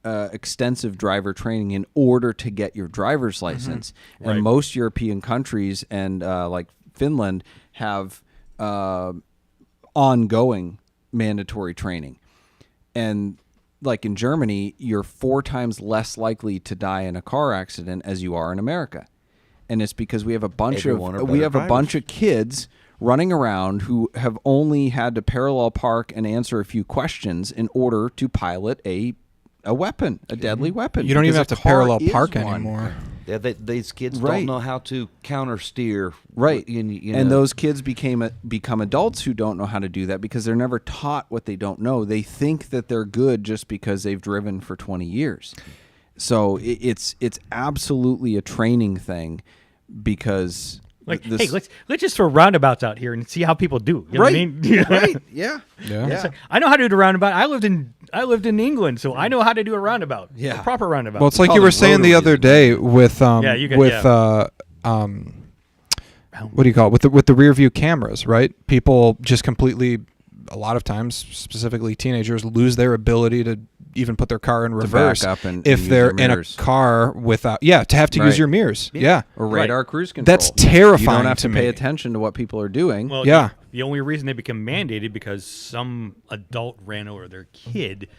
extensive driver training in order to get your driver's license. And Right. most European countries and like Finland have ongoing mandatory training. And like in Germany, you're 4 times less likely to die in a car accident as you are in America. And it's because we have a bunch Everyone are of better drivers. kids running around who have only had to parallel park and answer a few questions in order to pilot a weapon, a deadly weapon. You don't even Because have a to car parallel is park one. Yeah, anymore. these kids Right. don't know how to counter steer. Right. You And know. those kids become adults who don't know how to do that because they're never taught what they don't know. They think that they're good just because they've driven for 20 years. So it's absolutely a training thing because Like, this, hey, let's just throw roundabouts out here and see how people do. You know what I mean? right. Yeah. Yeah. Yeah. I know how to do a roundabout. I lived in England, so I know how to do a roundabout. Yeah. A proper roundabout. Well, it's like call you were them saying the rotaries other in day with you got- with yeah. what do you call it, with the rear view cameras, right? People just completely, a lot of times, specifically teenagers, lose their ability to even put their car in back reverse up and if use they're their in a mirrors. car without to have to use Right. your mirrors. Yeah. Or Right. radar cruise control. That's You terrifying don't have to to pay me. attention to what people are doing. Well, Yeah. The only reason they become mandated because some adult ran over their kid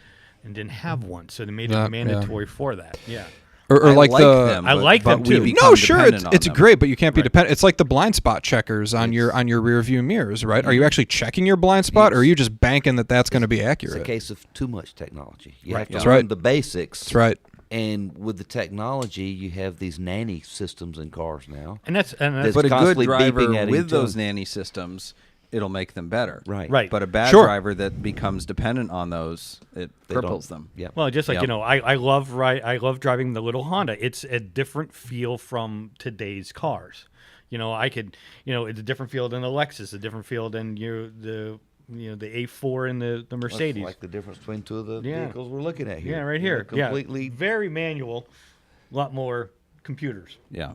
and didn't have one, so they made Yeah, it mandatory for that. Yeah. Or I like them, I but- like but them we too. become no, sure, dependent on it's them. great, but you can't be Right. dependent. It's like the blind spot checkers on your rear view mirrors, right? Are you actually checking your blind spot, or are you just banking that that's going to be It's accurate? a case of too much technology. You Right. have to That's learn right. the basics. That's right. And with the technology, you have these nanny systems in cars now. And that's That's But a good constantly driver beeping at with each those other. nanny systems, it'll make them better. Right. Right. But a bad Sure. driver that becomes dependent on those, it They cripples don't- them. Yep. well, just like Yep. you know, I love driving the little Honda. It's a different feel from today's cars. You know, it's a different feel than the Lexus, a different feel than the A4 and the That's Mercedes. like the difference between two of the Yeah. vehicles we're looking at here. Yeah, right You know, here. completely. Yeah. Very manual, a lot more computers. Yeah.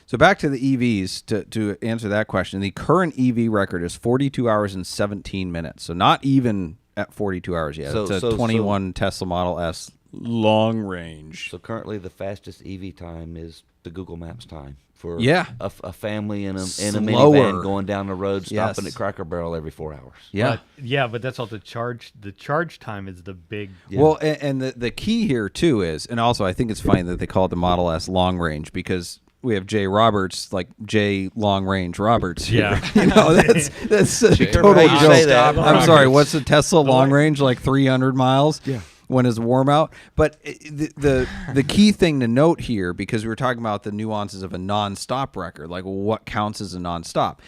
So back to the EVs to answer that question. The current EV record is 42 hours and 17 minutes. So not even at 42 hours yet. So- It's a so- 21 Tesla Model S long range. So currently, the fastest EV time is the Google Maps time for Yeah. a family in a Slower. minivan going down the road, stopping Yes. at Cracker Barrel every 4 hours. Yeah. But that's all the charge. The charge time is the big. Yeah. Well, and the key here too is, and also I think it's funny that they call it the Model S long range because we have Jay Roberts, like Jay Long Range Roberts. Here. Yeah. You know, that's a total how you joke. say that. I'm sorry. What's the Tesla long range? Like 300 miles. Yeah. When it's warm out. But the key thing to note here, because we were talking about the nuances of a non-stop record, like what counts as a non-stop.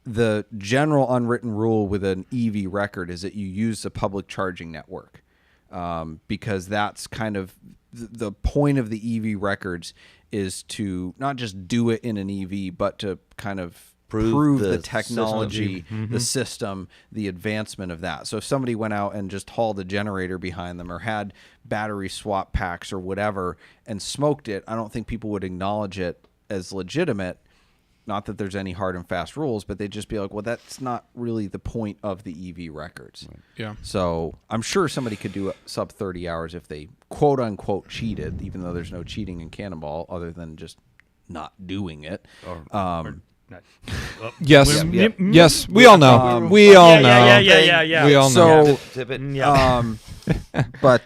The general unwritten rule with an EV record is that you use a public charging network, because that's kind of the point of the EV records is to not just do it in an EV, but to kind of prove the the technology, the system, the advancement of that. So if somebody went out and just hauled a generator behind them or had battery swap packs or whatever and smoked it, I don't think people would acknowledge it as legitimate. Not that there's any hard and fast rules, but they'd just be like, well, that's not really the point of the EV records. Right. Yeah. So I'm sure somebody could do sub 30 hours if they quote unquote cheated, even though there's no cheating in Cannonball other than just not doing it. Yes. Yeah. Yes. We all know. We all know. Yeah. We all know. So, Tip it. but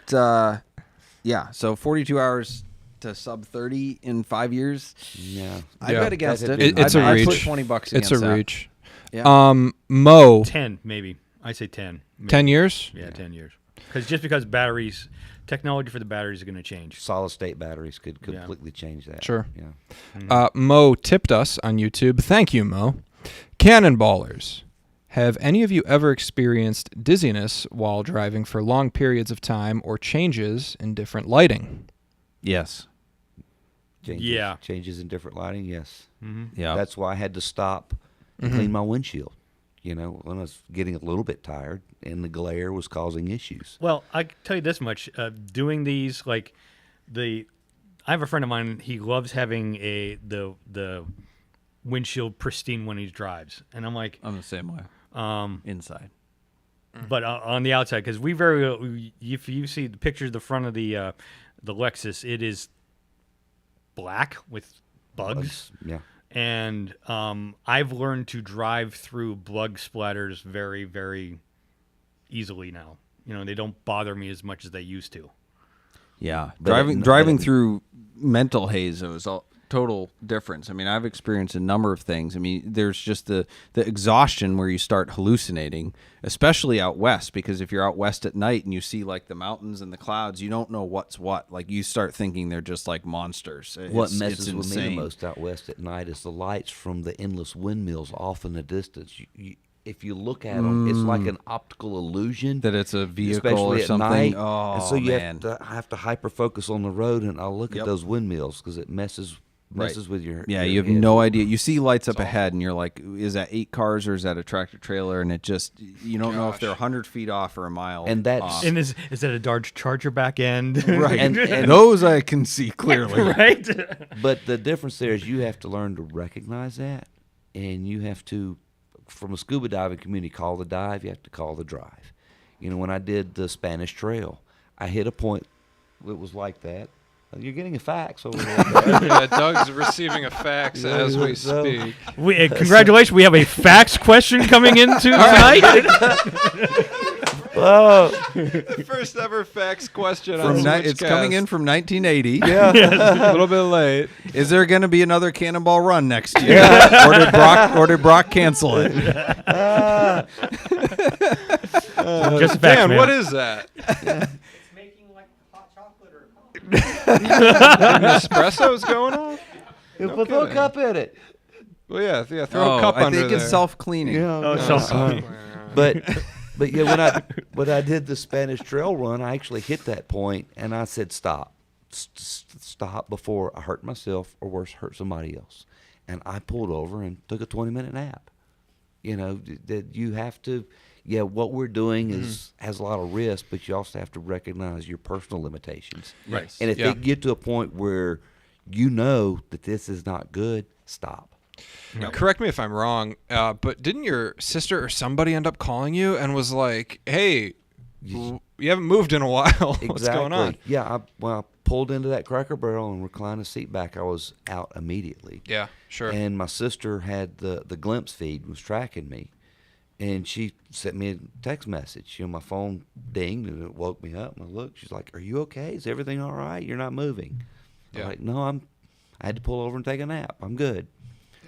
yeah, so 42 hours to sub 30 in 5 years. Yeah. I Yeah. bet against it. It's a I'd put reach. $20 It's against a that. reach. Yeah. Mo, 10 maybe. I say 10. Maybe. 10 years? Yeah, 10 years. Because batteries, technology for the batteries is going to change. Solid state batteries could completely change that. Sure. Yeah. Mo tipped us on YouTube. Thank you, Mo. Cannonballers. Have any of you ever experienced dizziness while driving for long periods of time or changes in different lighting? Yes. Changes in different lighting. Yes. Yeah. That's why I had to stop and clean my windshield. when I was getting a little bit tired, and the glare was causing issues. Well, I can tell you this much: doing these, I have a friend of mine. He loves having the windshield pristine when he drives, and I'm like, I'm the same way. Inside. but on the outside, because if you see the picture of the front of the Lexus, it is black with bugs. Yeah. And I've learned to drive through bug splatters very, very easily now. They don't bother me as much as they used to. Yeah, But driving through mental haze is a total difference. I mean, I've experienced a number of things. I mean, there's just the exhaustion where you start hallucinating, especially out west, because if you're out west at night and you see like the mountains and the clouds, you don't know what's what. Like you start thinking they're just like monsters. What messes with me the most out west at night is the lights from the endless windmills off in the distance. If you look at them, it's like an optical illusion. That it's a vehicle especially or something. At night. Oh, and so you man. have to hyper focus on the road, and I'll look Yep. at those windmills because it messes with your Yeah, your you have head. no idea. You see lights up ahead, and you're like, "Is that 8 cars or is that a tractor trailer?" And it just you don't know if they're 100 feet off or a mile. And that's- off. And is that a Dodge Charger back end? right. and Those I can see clearly. right? But the difference there is you have to learn to recognize that, and you have to, from a scuba diving community, call the dive. You have to call the drive. When I did the Spanish Trail, I hit a point that was like that. You're getting a fax over there. Yeah, Doug's receiving a fax as we So- speak. Congratulations, we have a fax question coming into tonight. Oh, The first ever fax question From on it's coming in from 1980. yeah. a little bit late. Is there going to be another Cannonball run next year, or did Brock cancel it? Just a fax, Dan, man. what is that? Making like hot chocolate or An espresso's going on? You put a cup in it. Well, yeah. Throw a cup I under think there. it's self-cleaning. But yeah, when I did the Spanish Trail run, I actually hit that point, and I said, "Stop, stop before I hurt myself or worse, hurt somebody else." And I pulled over and took a 20-minute nap. That you have to. Yeah, what we're doing has a lot of risk, but you also have to recognize your personal limitations. Right. And if Yeah. they get to a point where you know that this is not good, stop. Correct me if I'm wrong, but didn't your sister or somebody end up calling you and was like, "Hey, you haven't moved in a while. What's going on?" Yeah, when I pulled into that Cracker Barrel and reclined the seat back, I was out immediately. Yeah, sure. And my sister had the glimpse feed, was tracking me, and she sent me a text message. My phone dinged and it woke me up. And I looked. She's like, "Are you okay? Is everything all right? You're not moving." Yeah. I'm like, "No, I had to pull over and take a nap. I'm good."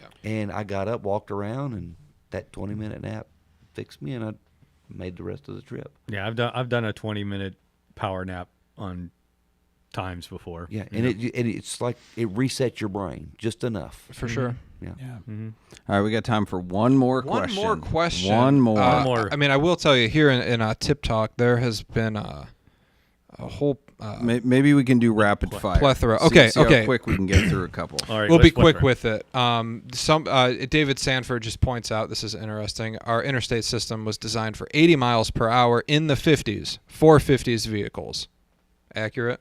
Yeah. And I got up, walked around, and that 20-minute nap fixed me, and I made the rest of the trip. Yeah, I've done a 20-minute power nap on times before. Yeah, and it's like it resets your brain just enough. For sure. Yeah. All right, we got time for one more One question. more question. One more. One more. I mean, I will tell you here in Tip Talk, there has been a whole Maybe we can do rapid fire. plethora. See- Okay, see okay. how quick we can get through a couple. All right, We'll let's be quick flip with it. David Sanford just points out, this is interesting, our interstate system was designed for 80 miles per hour in the 50s for 50s vehicles. Accurate?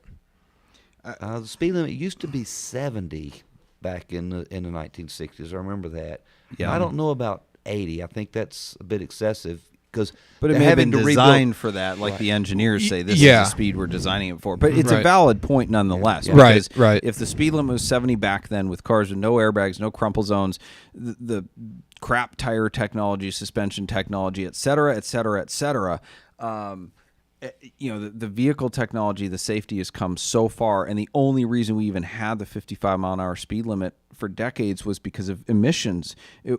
The speed limit used to be 70 back in the 1960s. I remember that. Yeah. I don't know about 80. I think that's a bit excessive because But it may have been designed for that, like the engineers say, this Yeah. is the speed we're designing it for. But it's a Right. valid point nonetheless. Yeah. Because Right. if the speed limit was 70 back then with cars with no airbags, no crumple zones, the crap tire technology, suspension technology, et cetera, et cetera, et cetera, the vehicle technology, the safety has come so far, and the only reason we even had the 55-mile-an-hour speed limit for decades was because of emissions,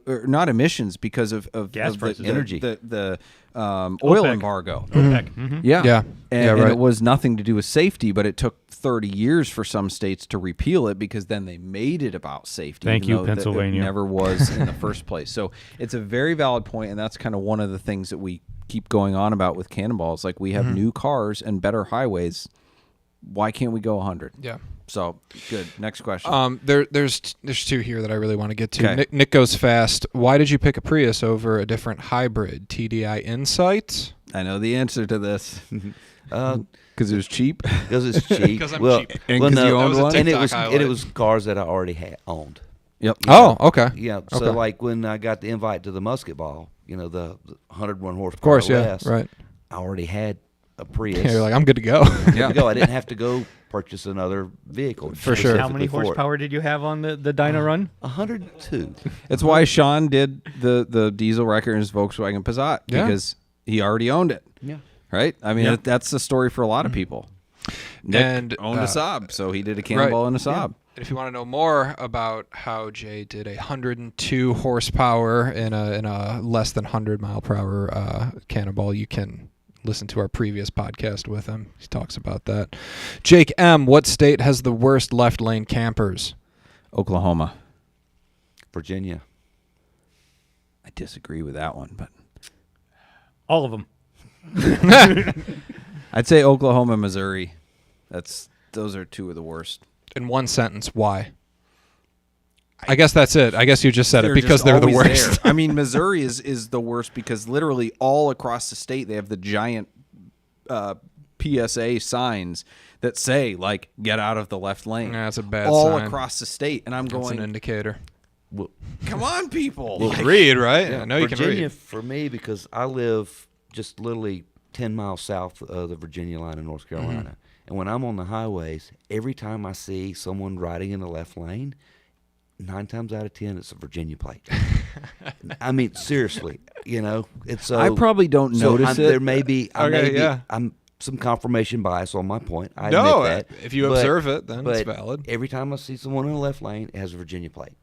or not emissions, because of Gas of prices. Energy. the oil OPEC. embargo. OPEC. Mhm. Yeah, Yeah. And, Yeah, and right. it was nothing to do with safety, but it took 30 years for some states to repeal it because then they made it about safety. Thank even you, though that Pennsylvania. It never was in the first place. So it's a very valid point, and that's kind of one of the things that we keep going on about with Cannonball. It's like we have new cars and better highways why can't we go 100? Yeah. So good. Next question. There's two here that I really want to get to. Okay. Nick goes fast. Why did you pick a Prius over a different hybrid? TDI Insight? I know the answer to this because it was cheap. Because it's cheap. 'Cause I'm well, cheap. And well, 'cause no, you owned one? and it TikTok was highlight. it was cars that I already owned. Yep. Oh, okay. Yeah. So Okay. like when I got the invite to the musket ball, the 101 horsepower. Of course, yeah. less, Right. I already had a Prius. Yeah, you're like, I'm good to go. Yeah. go. I didn't have to go purchase another vehicle. For sure. How many specifically for it. horsepower did you have on the Dyna Run? 102. That's why Sean did the diesel wrecker in his Volkswagen Passat Yeah. because he already owned it. Yeah. Right? I mean, Yeah. that's the story for a lot of people. Nick And, owned a Saab, so he did a Cannonball and a Saab. If you want to know more about how Jay did 102 horsepower in a less than 100 mile per hour Cannonball, you can listen to our previous podcast with him. He talks about that. Jake M., what state has the worst left lane campers? Oklahoma. Virginia. I disagree with that one, but All of them. I'd say Oklahoma, Missouri. Those are two of the worst. In one sentence, why? I guess that's it. I guess you just said it because just they're the always worst. there. I mean, Missouri is the worst because literally all across the state they have the giant PSA signs that say like "Get out of the left lane." That's a bad all sign. across the state, and I'm That's going, an indicator. Well, "Come on, people!" You Like, can read, right? I know you can Virginia read. for me because I live just literally 10 miles south of the Virginia line in North Carolina. And when I'm on the highways, every time I see someone riding in the left lane, 9 times out of 10, it's a Virginia plate. I mean, seriously, it's so. I probably don't notice it. There may be, yeah. I'm some confirmation bias on my point. I No, admit that. if you observe it, then it's but valid. Every time I see someone in the left lane, it has a Virginia plate.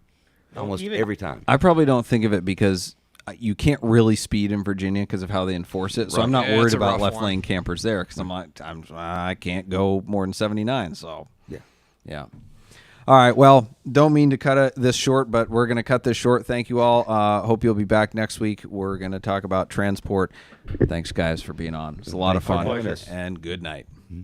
Almost even- every time. I probably don't think of it because you can't really speed in Virginia because of how they enforce it. So I'm not Yeah, worried it's a about rough left one. lane campers there because I can't go more than 79. So yeah. All right. Well, don't mean to cut this short, but we're going to cut this short. Thank you all. Hope you'll be back next week. We're going to talk about transport. Thanks, guys, for being on. It's a lot of fun. Likewise. And good night. Mm-hmm.